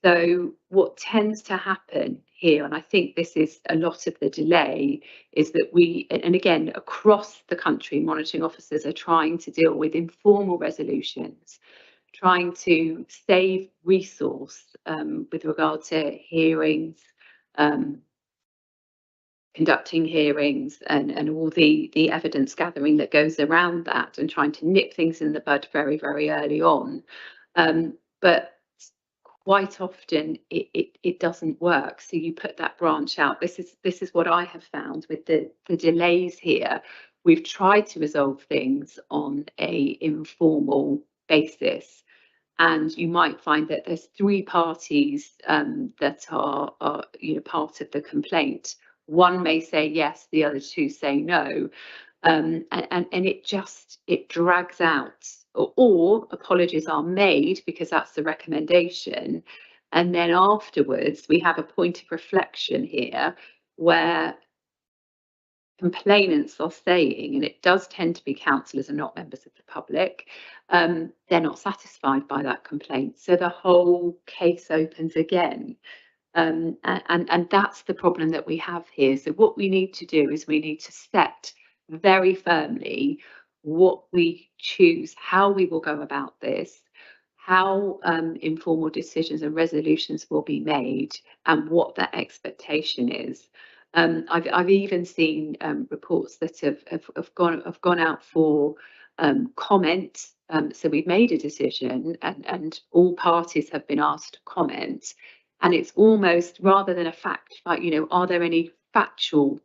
So what tends to happen here, and I think this is a lot of the delay, is that and again, across the country, monitoring officers are trying to deal with informal resolutions, trying to save resource with regard to hearings, conducting hearings and all the evidence gathering that goes around that, and trying to nip things in the bud very, very early on. But quite often it doesn't work. So you put that branch out. This is what I have found with the delays here. We've tried to resolve things on a informal basis, and you might find that there's three parties that are part of the complaint. One may say yes, the other two say no. and it drags out, or apologies are made because that's the recommendation, and then afterwards we have a point of reflection here where complainants are saying, and it does tend to be councillors and not members of the public, they're not satisfied by that complaint, so the whole case opens again. And that's the problem that we have here. So what we need to do is we need to set very firmly what we choose, how we will go about this, how informal decisions and resolutions will be made, and what that expectation is. I've even seen reports that have gone out for comment. So we've made a decision, and all parties have been asked to comment. And it's almost, rather than a fact, like, you know, are there any factual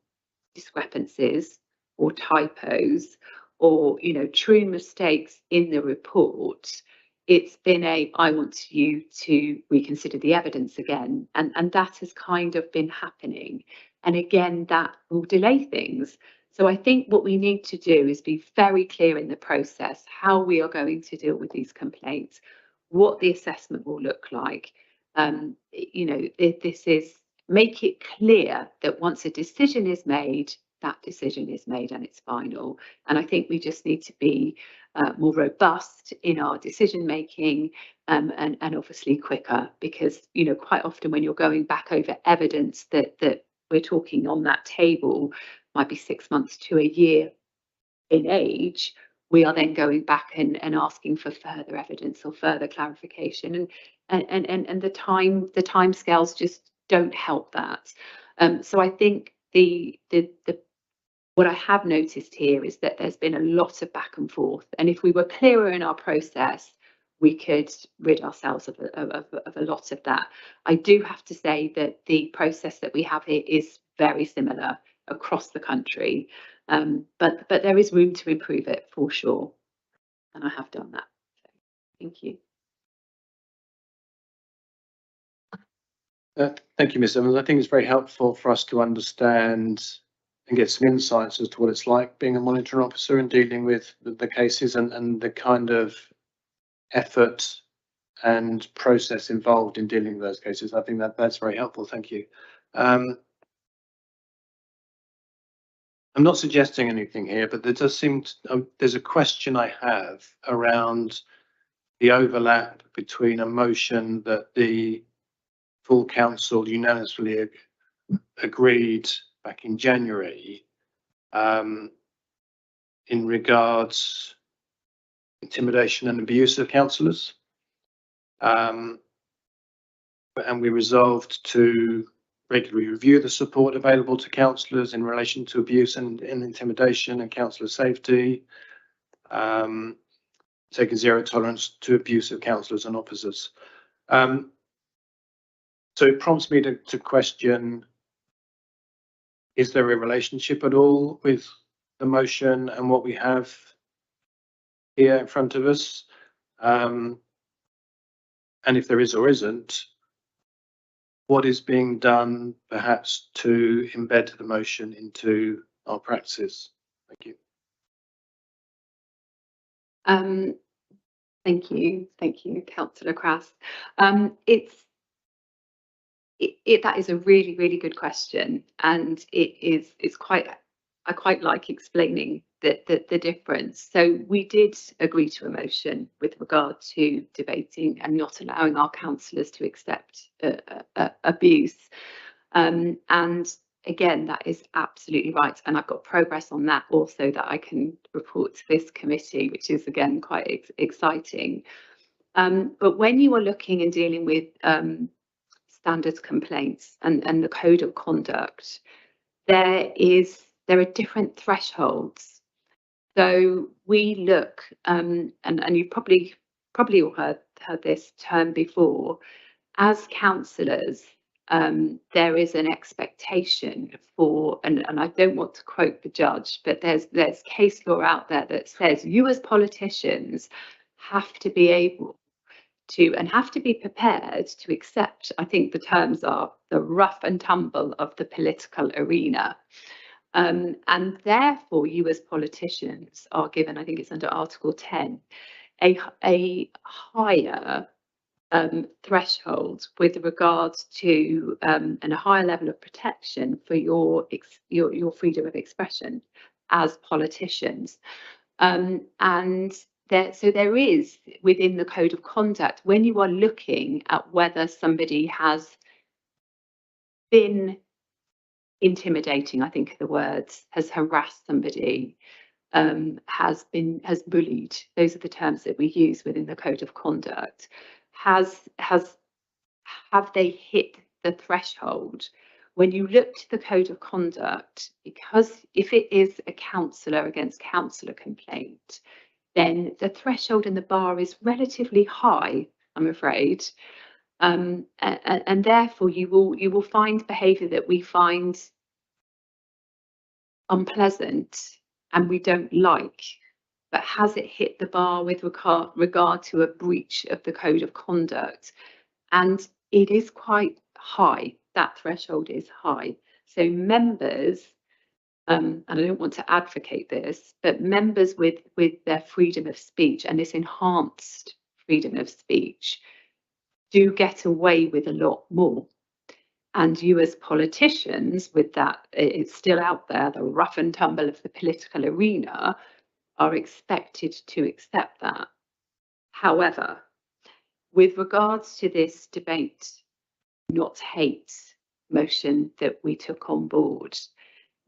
discrepancies or typos or, you know, true mistakes in the report? It's been I want you to reconsider the evidence again. And that has kind of been happening. And again, that will delay things. So I think what we need to do is be very clear in the process how we are going to deal with these complaints, what the assessment will look like. You know, this is, make it clear that once a decision is made, that decision is made and it's final. And I think we just need to be more robust in our decision making, and obviously quicker, because, you know, quite often when you're going back over evidence that we're talking on that table might be 6 months to a year in age, we are then going back and asking for further evidence or further clarification, and the time scales just don't help that. So I think the what I have noticed here is that there's been a lot of back and forth, and if we were clearer in our process, we could rid ourselves of a lot of that. I do have to say that the process that we have here is very similar across the country, but there is room to improve it for sure, and I have done that. So, thank you. Thank you, Ms. Evans. I think it's very helpful for us to understand and get some insights as to what it's like being a monitoring officer and dealing with the cases and the kind of effort and process involved in dealing with those cases. I think that's very helpful. Thank you. I'm not suggesting anything here, but there does seem to, there's a question I have around the overlap between a motion that the full council unanimously agreed back in January in regards intimidation and abuse of councillors, and we resolved to regularly review the support available to councillors in relation to abuse and intimidation and councillor safety, taking zero tolerance to abuse of councillors and officers. So it prompts me to question, is there a relationship at all with the motion and what we have here in front of us? And if there is or isn't, what is being done perhaps to embed the motion into our practices? Thank you. Thank you, Councillor Crass. That is a really, really good question, and it's quite, I quite like explaining the difference. So we did agree to a motion with regard to debating and not allowing our councillors to accept abuse, and again, that is absolutely right, and I've got progress on that also that I can report to this committee, which is again quite exciting. But when you are looking and dealing with standards complaints and the code of conduct, there are different thresholds. So we look, and you've probably all heard this term before, as councillors, there is an expectation for, and I don't want to quote the judge, but there's case law out there that says you as politicians have to be able to, and have to be prepared to accept, I think the terms are the rough and tumble of the political arena. And therefore you as politicians are given, I think it's under Article 10, a higher threshold with regards to and a higher level of protection for your freedom of expression as politicians. And so there is within the code of conduct, when you are looking at whether somebody has been intimidating, I think are the words, has harassed somebody, has bullied, those are the terms that we use within the code of conduct, have they hit the threshold? When you look to the code of conduct, because if it is a councillor against councillor complaint, then the threshold and the bar is relatively high, I'm afraid. And therefore you will find behaviour that we find unpleasant and we don't like, but has it hit the bar with regard to a breach of the code of conduct? And it is quite high, that threshold is high. So members, and I don't want to advocate this, but members with their freedom of speech and this enhanced freedom of speech do get away with a lot more. And you as politicians, with that, it's still out there, the rough and tumble of the political arena, are expected to accept that. However, with regards to this debate, not hate motion that we took on board,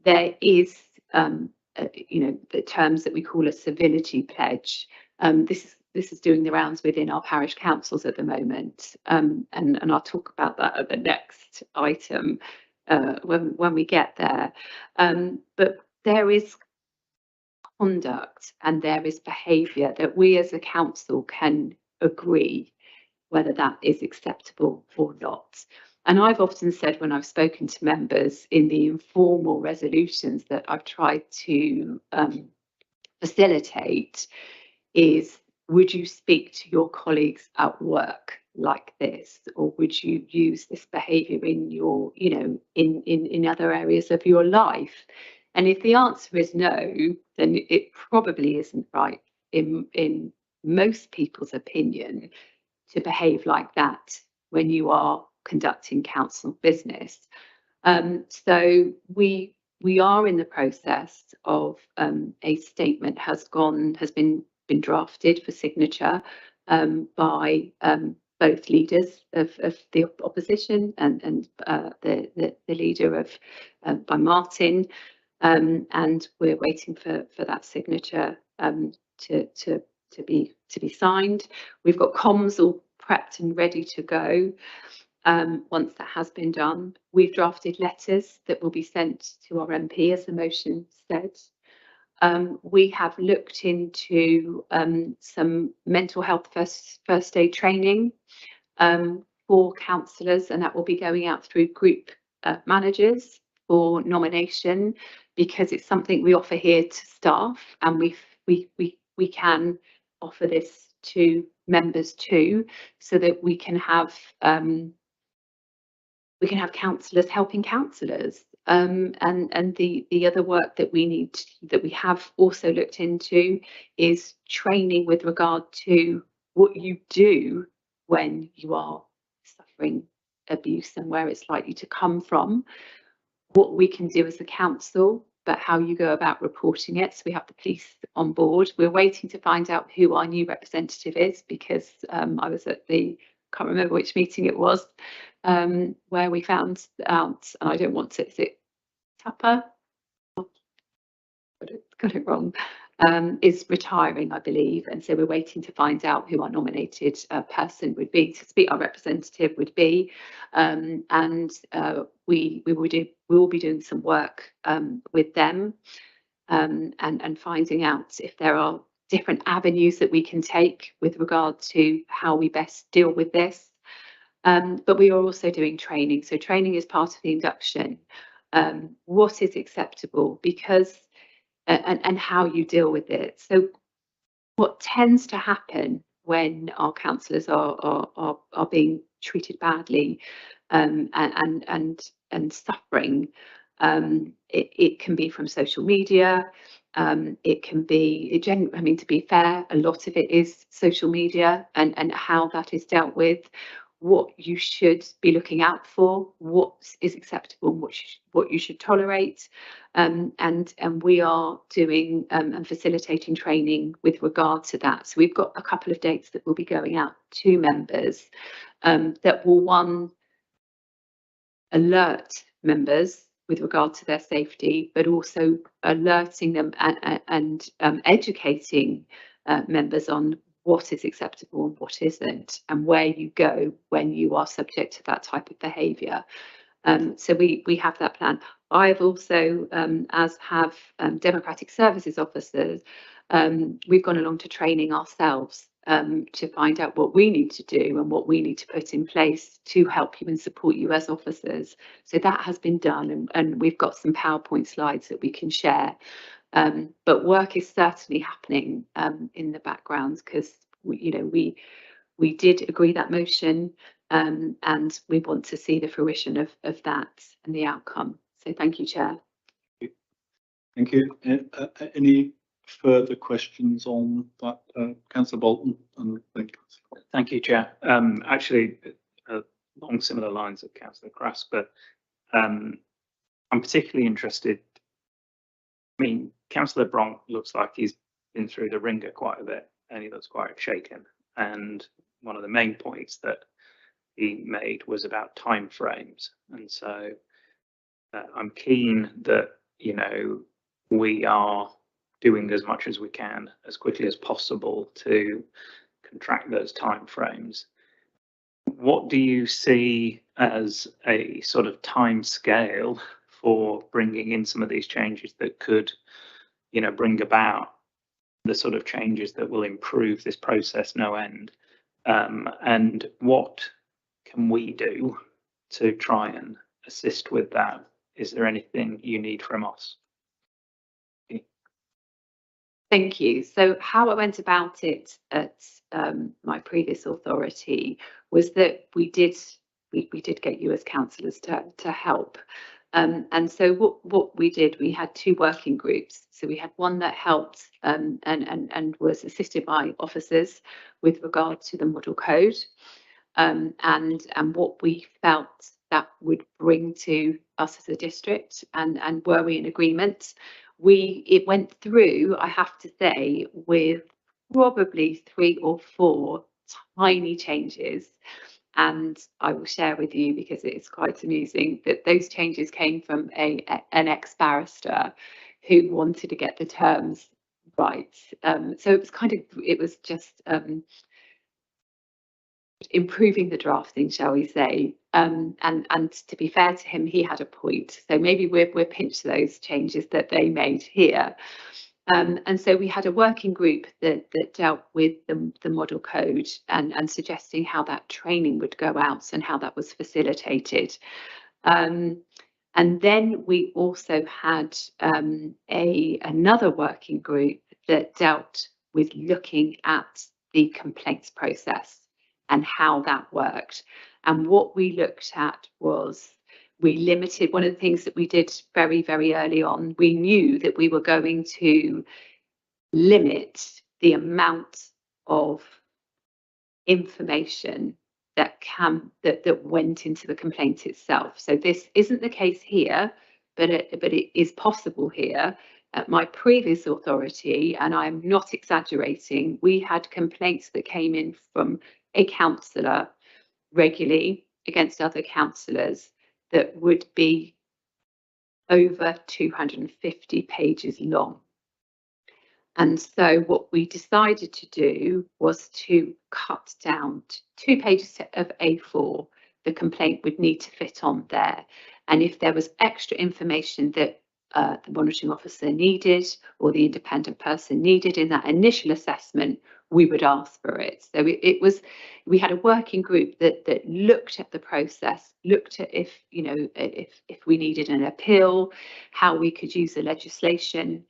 there is, the terms that we call a civility pledge. This is doing the rounds within our parish councils at the moment, and I'll talk about that at the next item when we get there. But there is conduct and there is behaviour that we as a council can agree whether that is acceptable or not. And I've often said when I've spoken to members in the informal resolutions that I've tried to facilitate is, would you speak to your colleagues at work like this, or would you use this behaviour in your, in other areas of your life? And if the answer is no, then it probably isn't right in most people's opinion to behave like that when you are conducting council business. So we are in the process of a statement has been drafted for signature by both leaders of the opposition and the leader of by Martin, and we're waiting for that signature to be signed. We've got comms all prepped and ready to go. Once that has been done, we've drafted letters that will be sent to our MP, as the motion said. We have looked into some mental health first aid training for councillors, and that will be going out through group managers for nomination, because it's something we offer here to staff, and we can offer this to members too, so that we can have councillors helping councillors. And the other work that we have also looked into is training with regard to what you do when you are suffering abuse and where it's likely to come from, what we can do as a council, but how you go about reporting it. So we have the police on board. We're waiting to find out who our new representative is, because I was at can't remember which meeting it was, where we found out, and I don't want to, is it Tupper? Got it wrong. Is retiring, I believe, and so we're waiting to find out who our nominated person would be, our representative would be, and we will be doing some work with them, and finding out if there are different avenues that we can take with regard to how we best deal with this. But we are also doing training. So training is part of the induction. What is acceptable, because and how you deal with it. So what tends to happen when our councillors are being treated badly and suffering, It can be from social media. It can be, I mean, to be fair, a lot of it is social media and how that is dealt with, what you should be looking out for, what is acceptable, and what you should tolerate. And we are doing and facilitating training with regard to that. So we've got a couple of dates that will be going out to members that will, alert members with regard to their safety, but also alerting them and educating members on what is acceptable and what isn't, and where you go when you are subject to that type of behaviour. So we have that plan. I've also, as have democratic services officers, we've gone along to training ourselves to find out what we need to do and what we need to put in place to help you and support you as officers. So that has been done, and we've got some PowerPoint slides that we can share. But work is certainly happening in the background, because we did agree that motion, and we want to see the fruition of that and the outcome. So thank you, Chair. Thank you. Any further questions on that, Councillor Bolton? And Thank you, Chair. Actually, along similar lines of Councillor Crass, but I'm particularly interested. I mean, Councillor Bronk looks like he's been through the ringer quite a bit, and he looks quite shaken. And one of the main points that he made was about timeframes, and so I'm keen that we are doing as much as we can as quickly as possible to contract those timeframes. What do you see as a sort of time scale for bringing in some of these changes that could, bring about the sort of changes that will improve this process no end? And what can we do to try and assist with that? Is there anything you need from us? Thank you. So how I went about it at my previous authority was that we did get you as councillors to help. And so what we did, we had two working groups. So we had one that helped and was assisted by officers with regard to the model code, and what we felt that would bring to us as a district, and were we in agreement. It went through, I have to say, with probably 3 or 4 tiny changes. And I will share with you, because it's quite amusing, that those changes came from an ex-barrister who wanted to get the terms right. So it was just improving the drafting, shall we say, and to be fair to him, he had a point. So maybe we're pinched those changes that they made here. And so we had a working group that dealt with the model code and suggesting how that training would go out and how that was facilitated. And then we also had another working group that dealt with looking at the complaints process and how that worked. And what we looked at was, we limited, one of the things that we did very, very early on, we knew that we were going to limit the amount of information that went into the complaint itself. So this isn't the case here, but it is possible here. At my previous authority, and I'm not exaggerating, we had complaints that came in from a councillor regularly against other councillors that would be over 250 pages long. And so what we decided to do was to cut down to 2 pages of A4. The complaint would need to fit on there. And if there was extra information that the monitoring officer needed, or the independent person needed in that initial assessment, we would ask for it. So we had a working group that looked at the process, looked at if we needed an appeal, how we could use the legislation,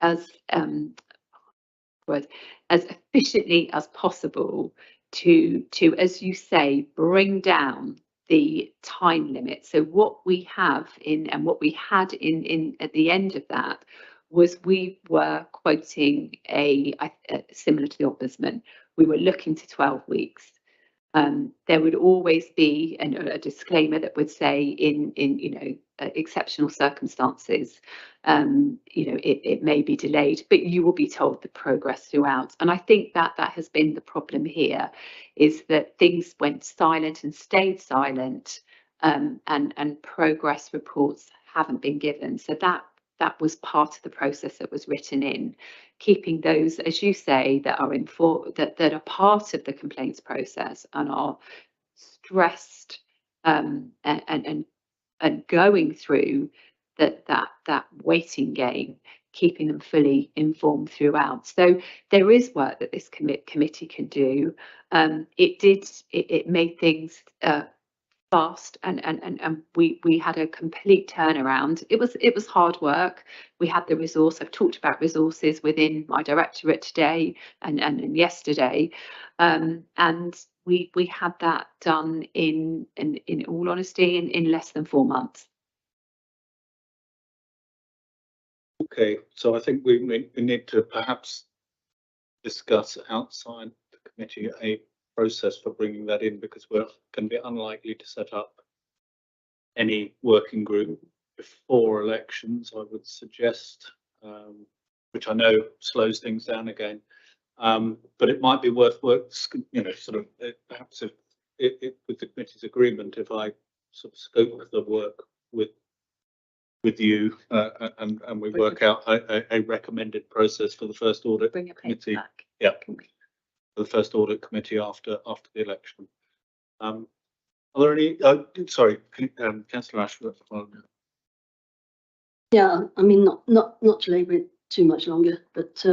as efficiently as possible to, as you say, bring down the time limit. So what we have in and what we had in at the end of that was we were quoting a similar to the Ombudsman. We were looking to 12 weeks. There would always be a disclaimer that would say in exceptional circumstances, it may be delayed, but you will be told the progress throughout. And I think that has been the problem here, is that things went silent and stayed silent, and progress reports haven't been given. So that was part of the process that was written in, keeping those, as you say, that are that are part of the complaints process and are stressed, and going through that waiting game, keeping them fully informed throughout. So there is work that this committee can do. It made things fast, and we had a complete turnaround. It was hard work. We had the resource. I've talked about resources within my directorate today and yesterday, and we had that done in all honesty in less than 4 months. Okay, so I think we need to perhaps discuss outside the committee a process for bringing that in, because we're going to be unlikely to set up any working group before elections, I would suggest, which I know slows things down again. But it might be worth perhaps if with the committee's agreement, if I sort of scope the work with you, and we work out a recommended process for the first audit committee. Yeah, for the first audit committee after the election. Are there any? Sorry, Councillor Ashworth. Yeah, I mean, not to labour it too much longer, but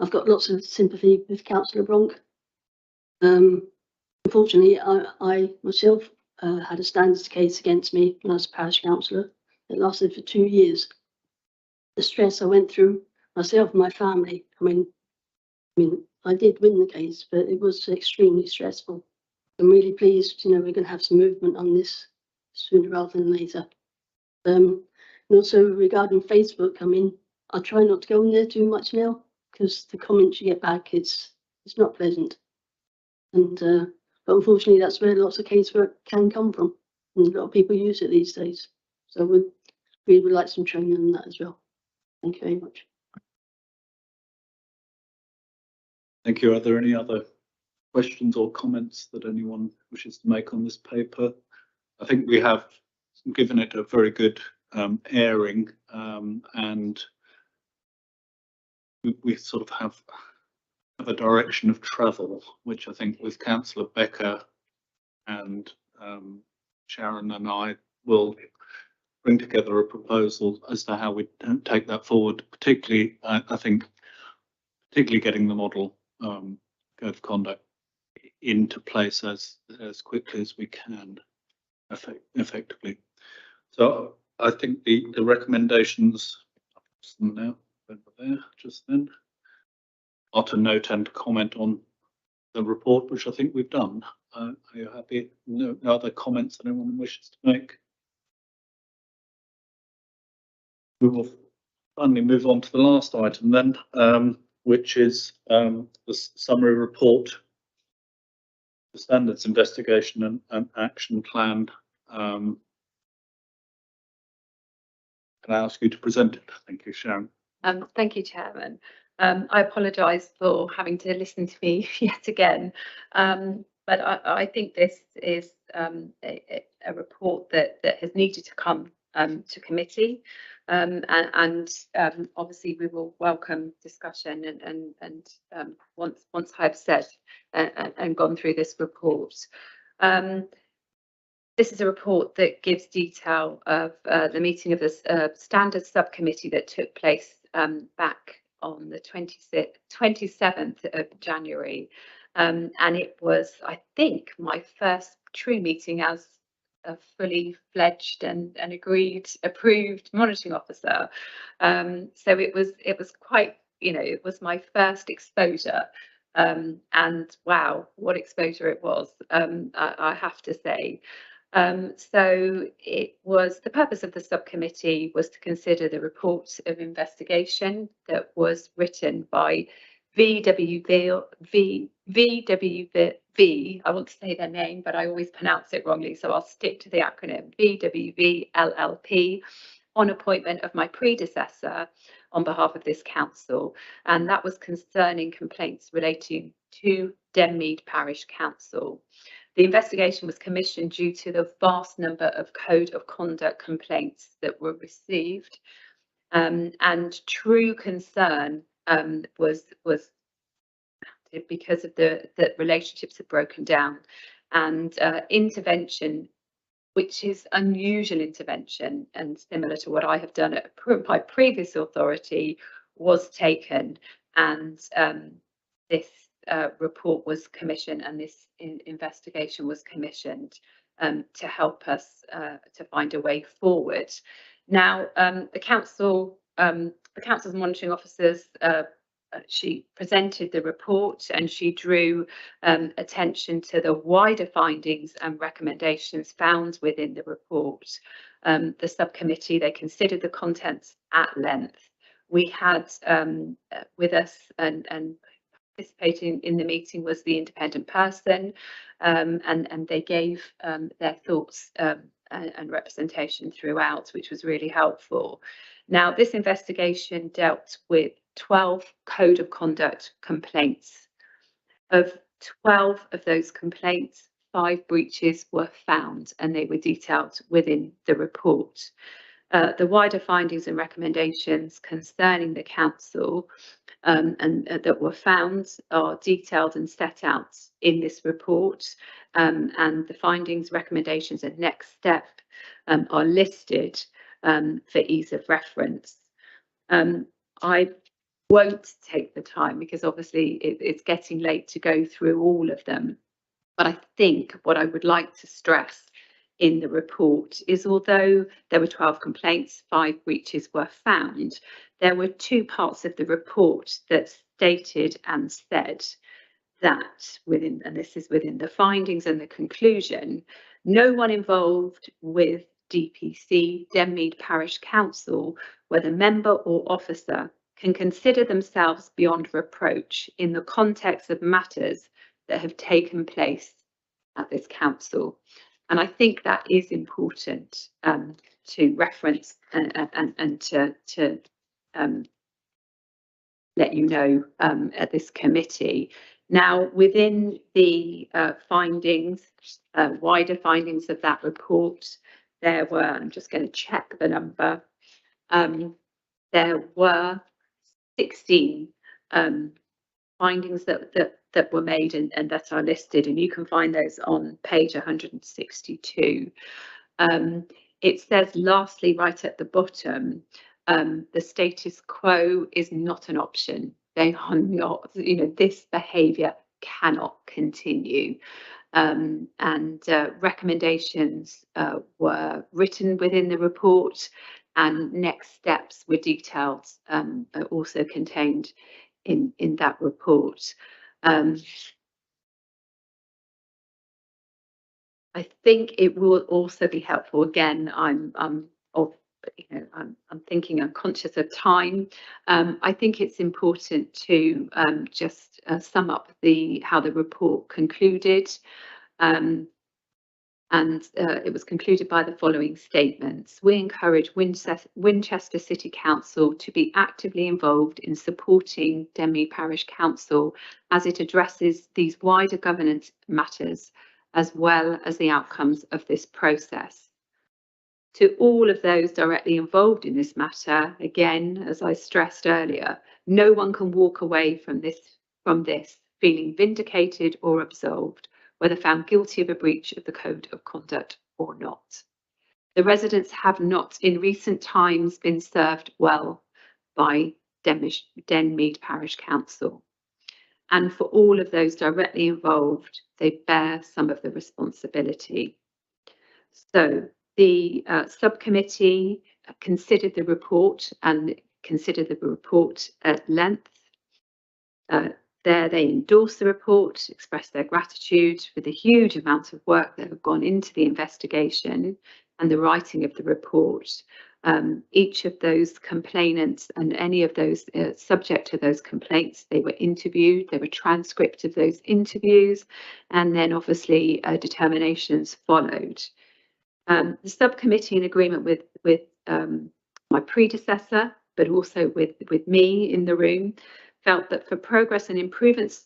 I've got lots of sympathy with Councillor Bronk. Unfortunately, I myself had a standards case against me when I was parish councillor. It lasted for 2 years. The stress I went through myself and my family. I mean, I did win the case, but it was extremely stressful. I'm really pleased, we're going to have some movement on this sooner rather than later. And also regarding Facebook, I mean, I try not to go on there too much now, because the comments you get back, it's not pleasant. And but unfortunately, that's where lots of casework can come from, and a lot of people use it these days. So we would like some training on that as well. Thank you very much. Thank you. Are there any other questions or comments that anyone wishes to make on this paper? I think we have given it a very good airing, and we sort of have a direction of travel, which I think with Councillor Becker and Sharon and I will bring together a proposal as to how we take that forward, particularly I think getting the model code of conduct into place as quickly as we can effectively. So I think the recommendations now over there just then are to note and comment on the report, which I think we've done. Are you happy? No other comments that anyone wishes to make? We will finally move on to the last item then, which is the summary report, the standards investigation and action plan. Can I ask you to present it? Thank you, Sharon. Thank you, Chairman. I apologise for having to listen to me yet again, but I think this is a report that has needed to come to committee, and obviously we will welcome discussion and once I've said and gone through this report. This is a report that gives detail of the meeting of the standards subcommittee that took place back on the 27th of January. And it was, I think, my first true meeting as a fully fledged and approved monitoring officer. So it was quite, it was my first exposure. And wow, what exposure it was, I have to say. So it was, the purpose of the subcommittee was to consider the report of investigation that was written by VWV, I want to say their name, but I always pronounce it wrongly, so I'll stick to the acronym VWV LLP, on appointment of my predecessor on behalf of this council, and that was concerning complaints relating to Denmead Parish Council. The investigation was commissioned due to the vast number of code of conduct complaints that were received, and true concern was because of the relationships had broken down, and intervention, which is unusual intervention and similar to what I have done at my previous authority, was taken, and this report was commissioned, and this investigation was commissioned to help us to find a way forward. Now, the council's monitoring officers, she presented the report, and she drew attention to the wider findings and recommendations found within the report. The subcommittee, they considered the contents at length. We had with us and participating in the meeting was the independent person, and they gave their thoughts and representation throughout, which was really helpful. Now, this investigation dealt with 12 code of conduct complaints. Of 12 of those complaints, 5 breaches were found, and they were detailed within the report. The wider findings and recommendations concerning the council and that were found are detailed and set out in this report, and the findings, recommendations and next step are listed for ease of reference. I won't take the time because obviously it's getting late to go through all of them, but I think what I would like to stress in the report is, although there were 12 complaints, 5 breaches were found, there were 2 parts of the report that stated and said that within, and this is within the findings and the conclusion, no one involved with DPC, Denmead Parish Council, whether member or officer, can consider themselves beyond reproach in the context of matters that have taken place at this council. And I think that is important to reference and to let you know at this committee. Now, within the findings, wider findings of that report, there were, I'm just going to check the number, there were 16 findings that were made and that are listed, and you can find those on page 162. It says, lastly, right at the bottom, the status quo is not an option. They are not, you know, this behaviour cannot continue. And recommendations were written within the report, and next steps were detailed, also contained in that report. I think it will also be helpful. Again, I'm thinking, I'm conscious of time. I think it's important to just sum up how the report concluded. And it was concluded by the following statements. We encourage Winchester City Council to be actively involved in supporting Denmead Parish Council as it addresses these wider governance matters, as well as the outcomes of this process. To all of those directly involved in this matter, again, as I stressed earlier, no one can walk away from this feeling vindicated or absolved, whether found guilty of a breach of the code of conduct or not. The residents have not in recent times been served well by Denmead Parish Council. And for all of those directly involved, they bear some of the responsibility. So the subcommittee considered the report and considered the report at length. There they endorse the report, express their gratitude for the huge amount of work that have gone into the investigation and the writing of the report. Each of those complainants and any of those subject to those complaints, they were interviewed, there were transcripts of those interviews, and then obviously determinations followed. The subcommittee, in agreement with my predecessor, but also with me in the room, felt that for progress and improvement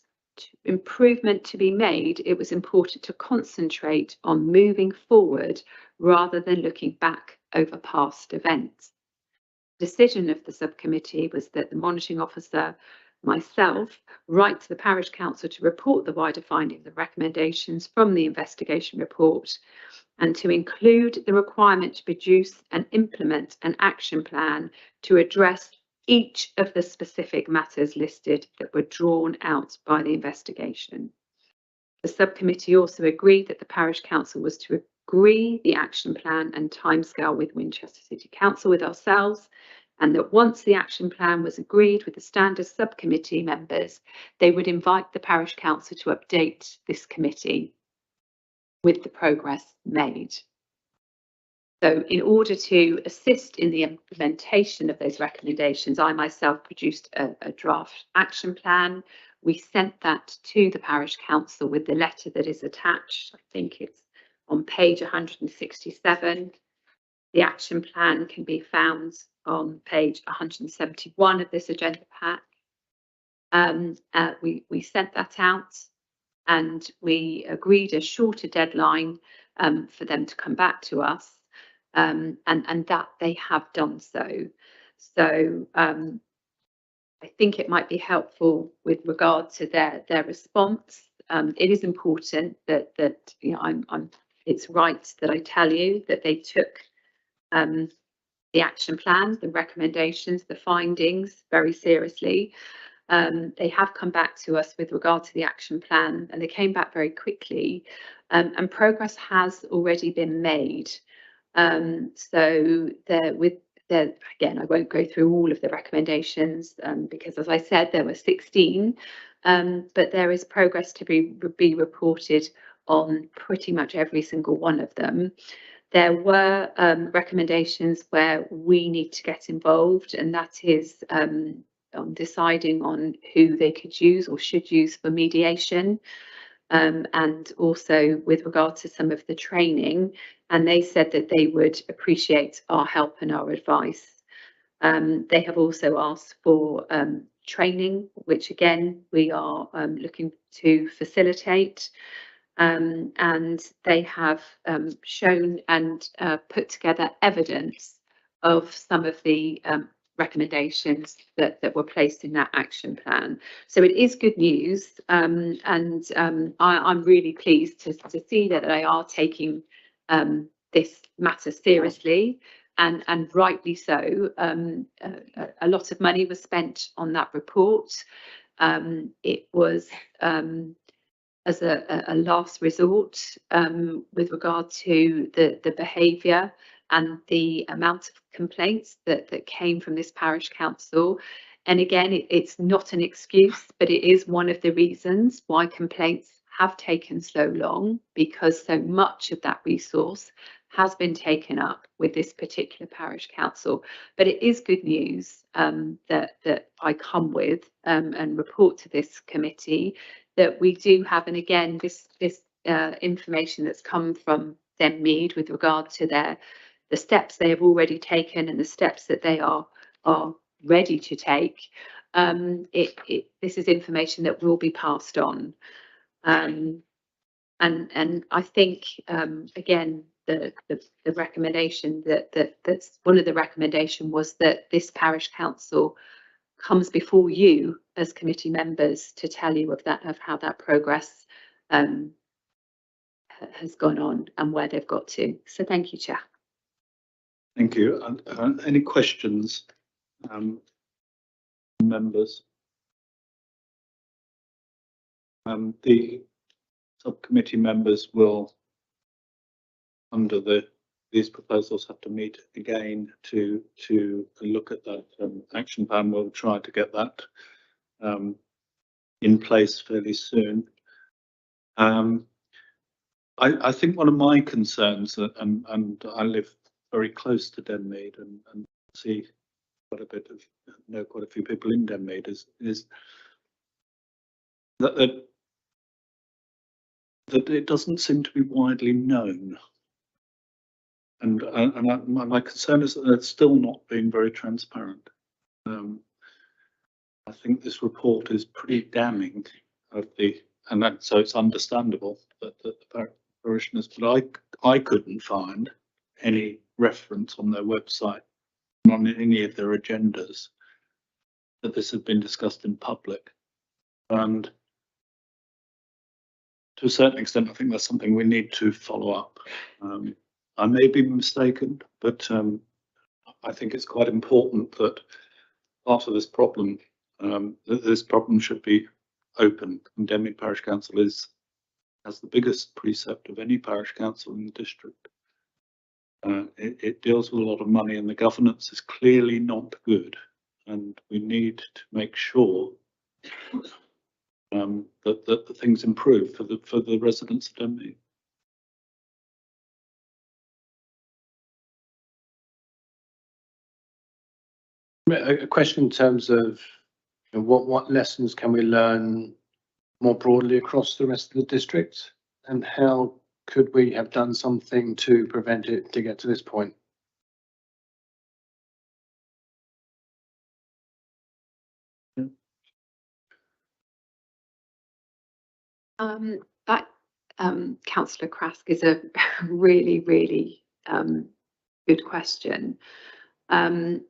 to be made, it was important to concentrate on moving forward rather than looking back over past events. The decision of the subcommittee was that the monitoring officer, myself, write to the parish council to report the wider findings and recommendations from the investigation report, and to include the requirement to produce and implement an action plan to address each of the specific matters listed that were drawn out by the investigation. The subcommittee also agreed that the parish council was to agree the action plan and timescale with Winchester City Council, with ourselves, and that once the action plan was agreed with the standard subcommittee members, they would invite the parish council to update this committee with the progress made. So in order to assist in the implementation of those recommendations, I myself produced a draft action plan. We sent that to the parish council with the letter that is attached. I think it's on page 167. The action plan can be found on page 171 of this agenda pack. We sent that out and we agreed a shorter deadline for them to come back to us. And that they have done so. So I think it might be helpful with regard to their response. It is important that you know it's right that I tell you that they took the action plan, the recommendations, the findings very seriously. They have come back to us with regard to the action plan, and they came back very quickly, and progress has already been made. So again, I won't go through all of the recommendations because, as I said, there were 16, but there is progress to be reported on pretty much every single one of them. There were recommendations where we need to get involved, and that is on deciding on who they could use or should use for mediation. And also with regard to some of the training, and they said that they would appreciate our help and our advice. They have also asked for training, which again we are looking to facilitate, and they have shown and put together evidence of some of the recommendations that were placed in that action plan. So it is good news, and I'm really pleased to see that they are taking this matter seriously, and rightly so. A lot of money was spent on that report. It was as a last resort with regard to the behaviour and the amount of complaints that came from this parish council. And again, it's not an excuse, but it is one of the reasons why complaints have taken so long, because so much of that resource has been taken up with this particular parish council. But it is good news that I come with and report to this committee that we do have, and again, this information that's come from Denmead with regard to the steps they have already taken and the steps that they are ready to take. This is information that will be passed on. And I think again, the recommendation that's one of the recommendation was that this parish council comes before you as committee members to tell you of how that progress has gone on and where they've got to. So thank you, Chair. Thank you. Any questions, members? The subcommittee members will, under these proposals, have to meet again to look at that action plan. We'll try to get that in place fairly soon. I think one of my concerns, and I live very close to Denmead and see know quite a few people in Denmead, is that it doesn't seem to be widely known. And my concern is that it's still not being very transparent. I think this report is pretty damning of so it's understandable that the parishioners, but I couldn't find any reference on their website, on any of their agendas, that this had been discussed in public. And to a certain extent, I think that's something we need to follow up. I may be mistaken, but I think it's quite important that part of this problem, should be open. And Denmead Parish Council has the biggest precept of any parish council in the district. It deals with a lot of money, and the governance is clearly not good. And we need to make sure that the things improve for the residents of Denmead. A question in terms of what lessons can we learn more broadly across the rest of the district, and how could we have done something to prevent it to get to this point? That Councillor Krask is a really, really good question. And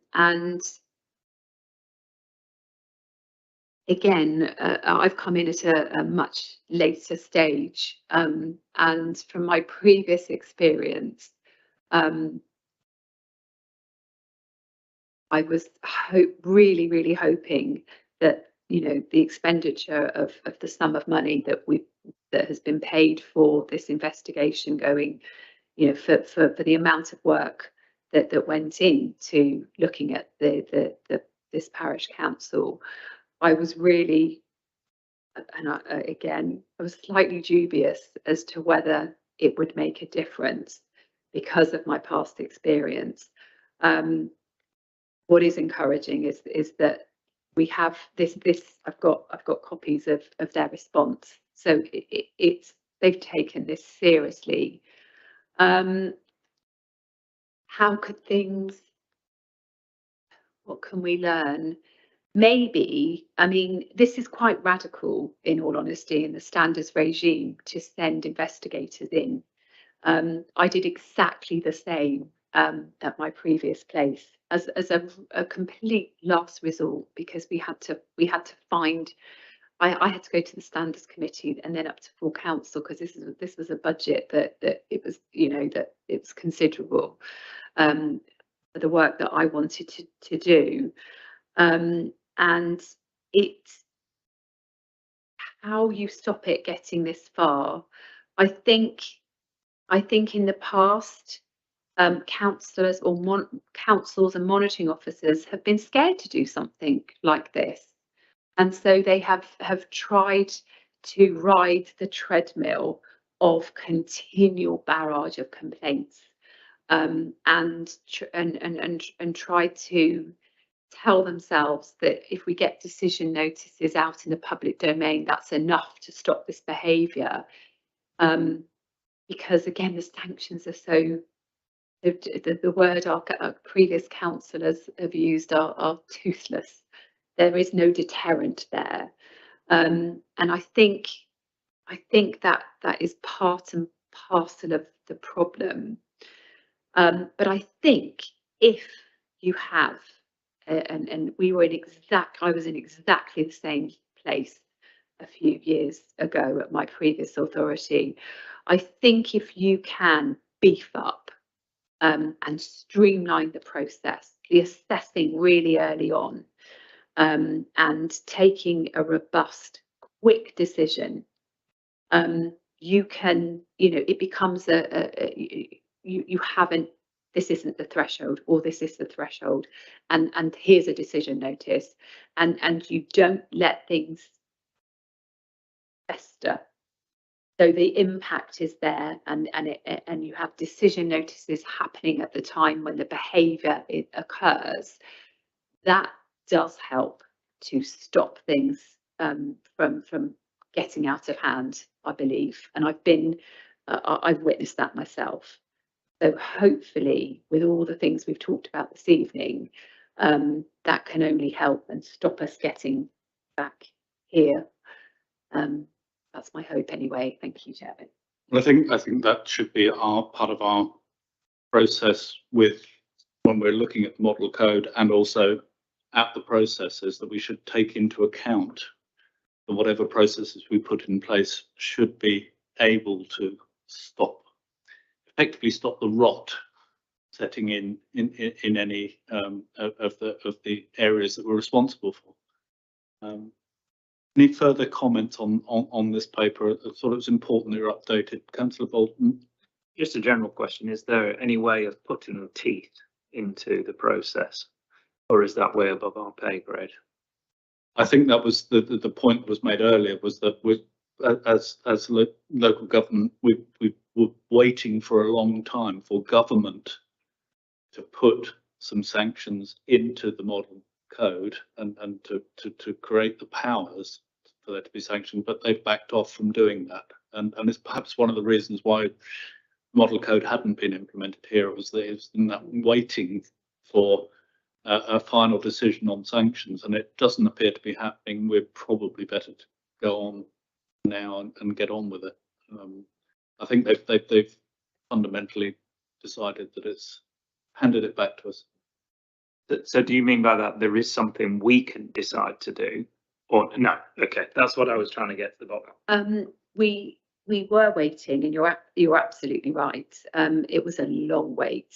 again, I've come in at a much later stage, and from my previous experience, I was really, really hoping that the expenditure of the sum of money that has been paid for this investigation going, for the amount of work that went into looking at this parish council, I was really, and I was slightly dubious as to whether it would make a difference because of my past experience. What is encouraging is that we have this. I've got copies of their response, so they've taken this seriously. How could what can we learn? Maybe, I mean, this is quite radical, in all honesty, in the standards regime to send investigators in. I did exactly the same at my previous place as a complete last resort, because we had to find. I had to go to the standards committee and then up to full council, because this was a budget that it was that it's considerable, for the work that I wanted to do, and it's how you stop it getting this far. I think in the past, councillors or councils and monitoring officers have been scared to do something like this, and so they have tried to ride the treadmill of continual barrage of complaints, and try to tell themselves that if we get decision notices out in the public domain, that's enough to stop this behaviour, because again, the sanctions are so. The word our previous councillors have used are toothless. There is no deterrent there, and I think that is part and parcel of the problem. But I think if you have, and I was in exactly the same place a few years ago at my previous authority. I think if you can beef up and streamline the process, the assessing really early on, and taking a robust, quick decision, you can, it becomes you haven't, this isn't the threshold, or this is the threshold, and here's a decision notice, and you don't let things fester. So the impact is there, and you have decision notices happening at the time when the behaviour occurs. That does help to stop things from getting out of hand, I believe, and I've witnessed that myself. So hopefully, with all the things we've talked about this evening, that can only help and stop us getting back here. That's my hope anyway. Thank you, Chairman. I think that should be part of our process with when we're looking at the model code, and also at the processes, that we should take into account that whatever processes we put in place should be able to effectively stop the rot setting in any of the areas that we're responsible for. Any further comments on this paper? I thought it was important that you're updated. Councillor Bolton. Just a general question, is there any way of putting teeth into the process, or is that way above our pay grade? I think that was the point that was made earlier, was that we, as local government, we were waiting for a long time for government to put some sanctions into the model code and to create the powers for there to be sanctioned, but they've backed off from doing that, and it's perhaps one of the reasons why model code hadn't been implemented here. It was in that waiting for a final decision on sanctions, and it doesn't appear to be happening. We're probably better to go on now and get on with it. I think they've fundamentally decided that it's handed it back to us. So do you mean by that there is something we can decide to do, or no? Okay, that's what I was trying to get to the bottom. We were waiting, and you're absolutely right. It was a long wait.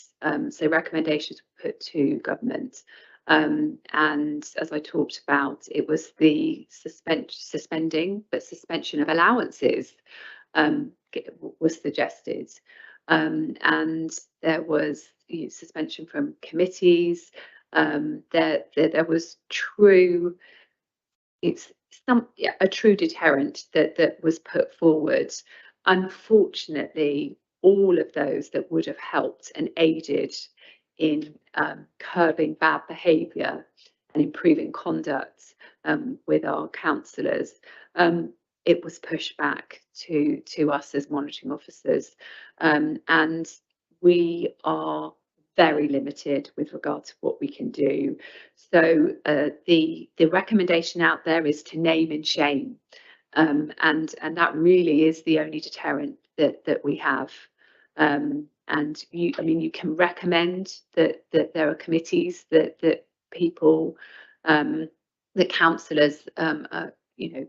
So recommendations were put to government, and as I talked about, it was the suspension of allowances was suggested, and there was suspension from committees. There was a true deterrent that was put forward. Unfortunately, all of those that would have helped and aided in curbing bad behaviour and improving conduct with our councillors, it was pushed back to us as monitoring officers, and we are very limited with regard to what we can do. So the recommendation out there is to name and shame, and that really is the only deterrent that we have. And you can recommend that there are committees that people, that councillors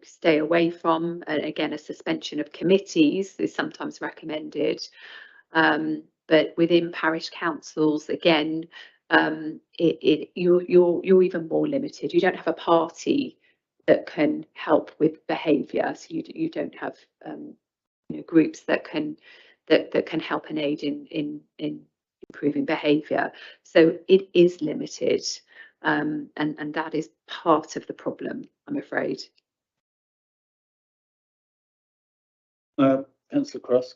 stay away from. And again, a suspension of committees is sometimes recommended. But within parish councils, again, you're even more limited. You don't have a party that can help with behaviour, so you don't have groups that can help and aid in improving behaviour. So it is limited, and that is part of the problem, I'm afraid. Councillor Cross.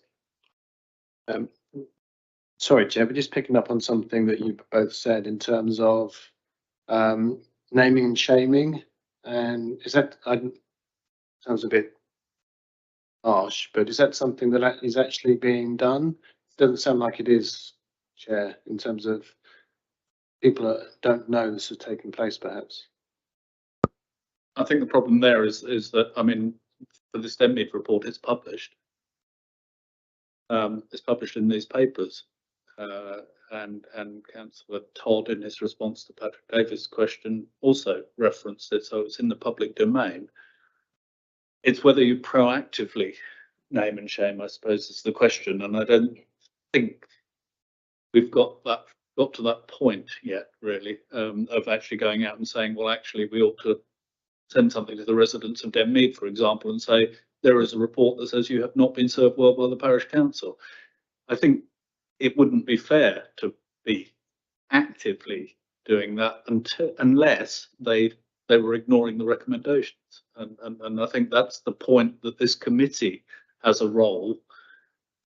Sorry, Chair, but just picking up on something that you both said in terms of naming and shaming, and is that sounds a bit harsh, but is that something that is actually being done? It doesn't sound like it is, Chair, in terms of people that don't know this has taken place, perhaps. I think the problem there is that, I mean, for this DEMNID report, it's published. It's published in these papers. And Councillor Todd, in his response to Patrick Davis' question, also referenced it, so it's in the public domain. It's whether you proactively name and shame, I suppose, is the question, and I don't think we've got to that point yet, really, of actually going out and saying, well, actually, we ought to send something to the residents of Denmead, for example, and say there is a report that says you have not been served well by the parish council. I think it wouldn't be fair to be actively doing that unless they they were ignoring the recommendations. And I think that's the point, that this committee has a role.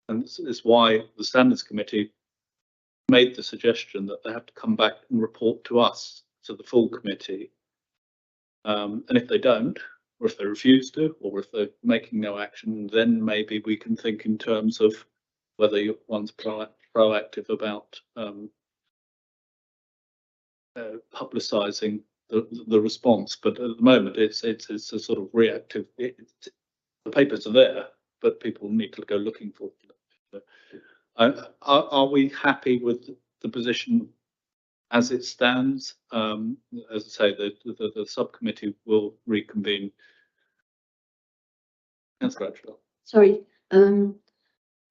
And this is why the Standards Committee made the suggestion that they have to come back and report to us, to the full committee. And if they don't, or if they refuse to, or if they're making no action, then maybe we can think in terms of whether one's proactive about publicising the response. But at the moment, it's a sort of reactive. The papers are there, but people need to go looking for them. Are we happy with the position as it stands? As I say, the subcommittee will reconvene. Sorry,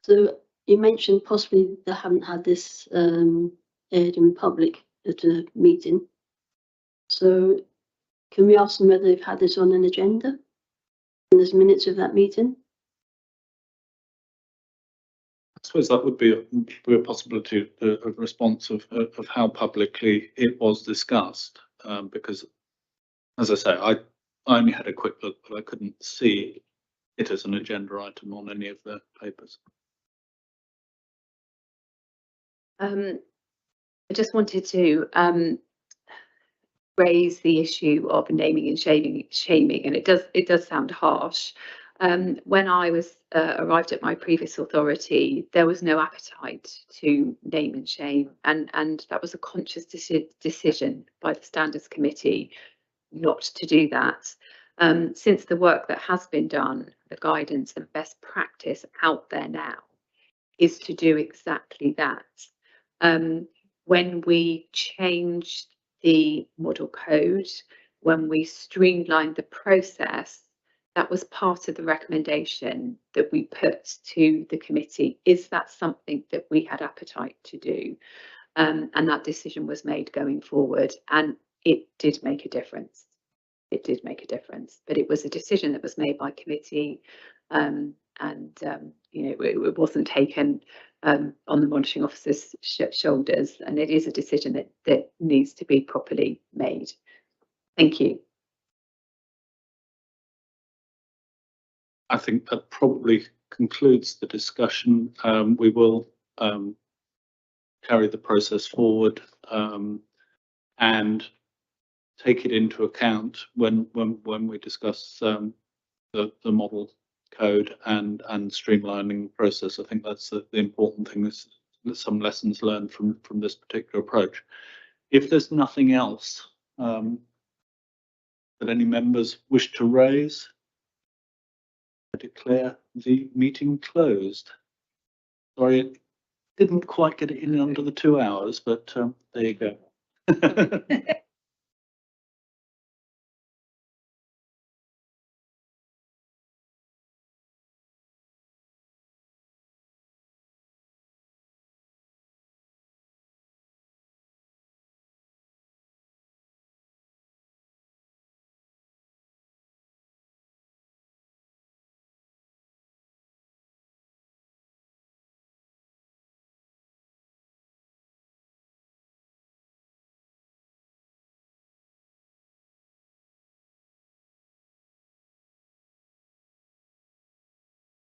so you mentioned possibly they haven't had this aired in public at a meeting. So can we ask them whether they've had this on an agenda and there's minutes of that meeting? I suppose that would be a possibility of response of how publicly it was discussed, because, as I say, I only had a quick look, but I couldn't see it as an agenda item on any of the papers. I just wanted to raise the issue of naming and shaming, and it does sound harsh. When I was arrived at my previous authority, there was no appetite to name and shame, and that was a conscious decision by the Standards Committee not to do that. Since the work that has been done, the guidance and best practice out there now is to do exactly that. When we changed the model code, when we streamlined the process, that was part of the recommendation that we put to the committee. Is that something that we had appetite to do? And that decision was made going forward, and it did make a difference. It did make a difference, but it was a decision that was made by committee, and you know, it wasn't taken on the monitoring officer's shoulders, and it is a decision that needs to be properly made. Thank you. I think that probably concludes the discussion. We will carry the process forward and take it into account when we discuss the model code and streamlining the process. I think that's the important thing. Is some lessons learned from this particular approach. If there's nothing else that any members wish to raise, I declare the meeting closed. Sorry, it didn't quite get it in under the 2 hours, but there you go.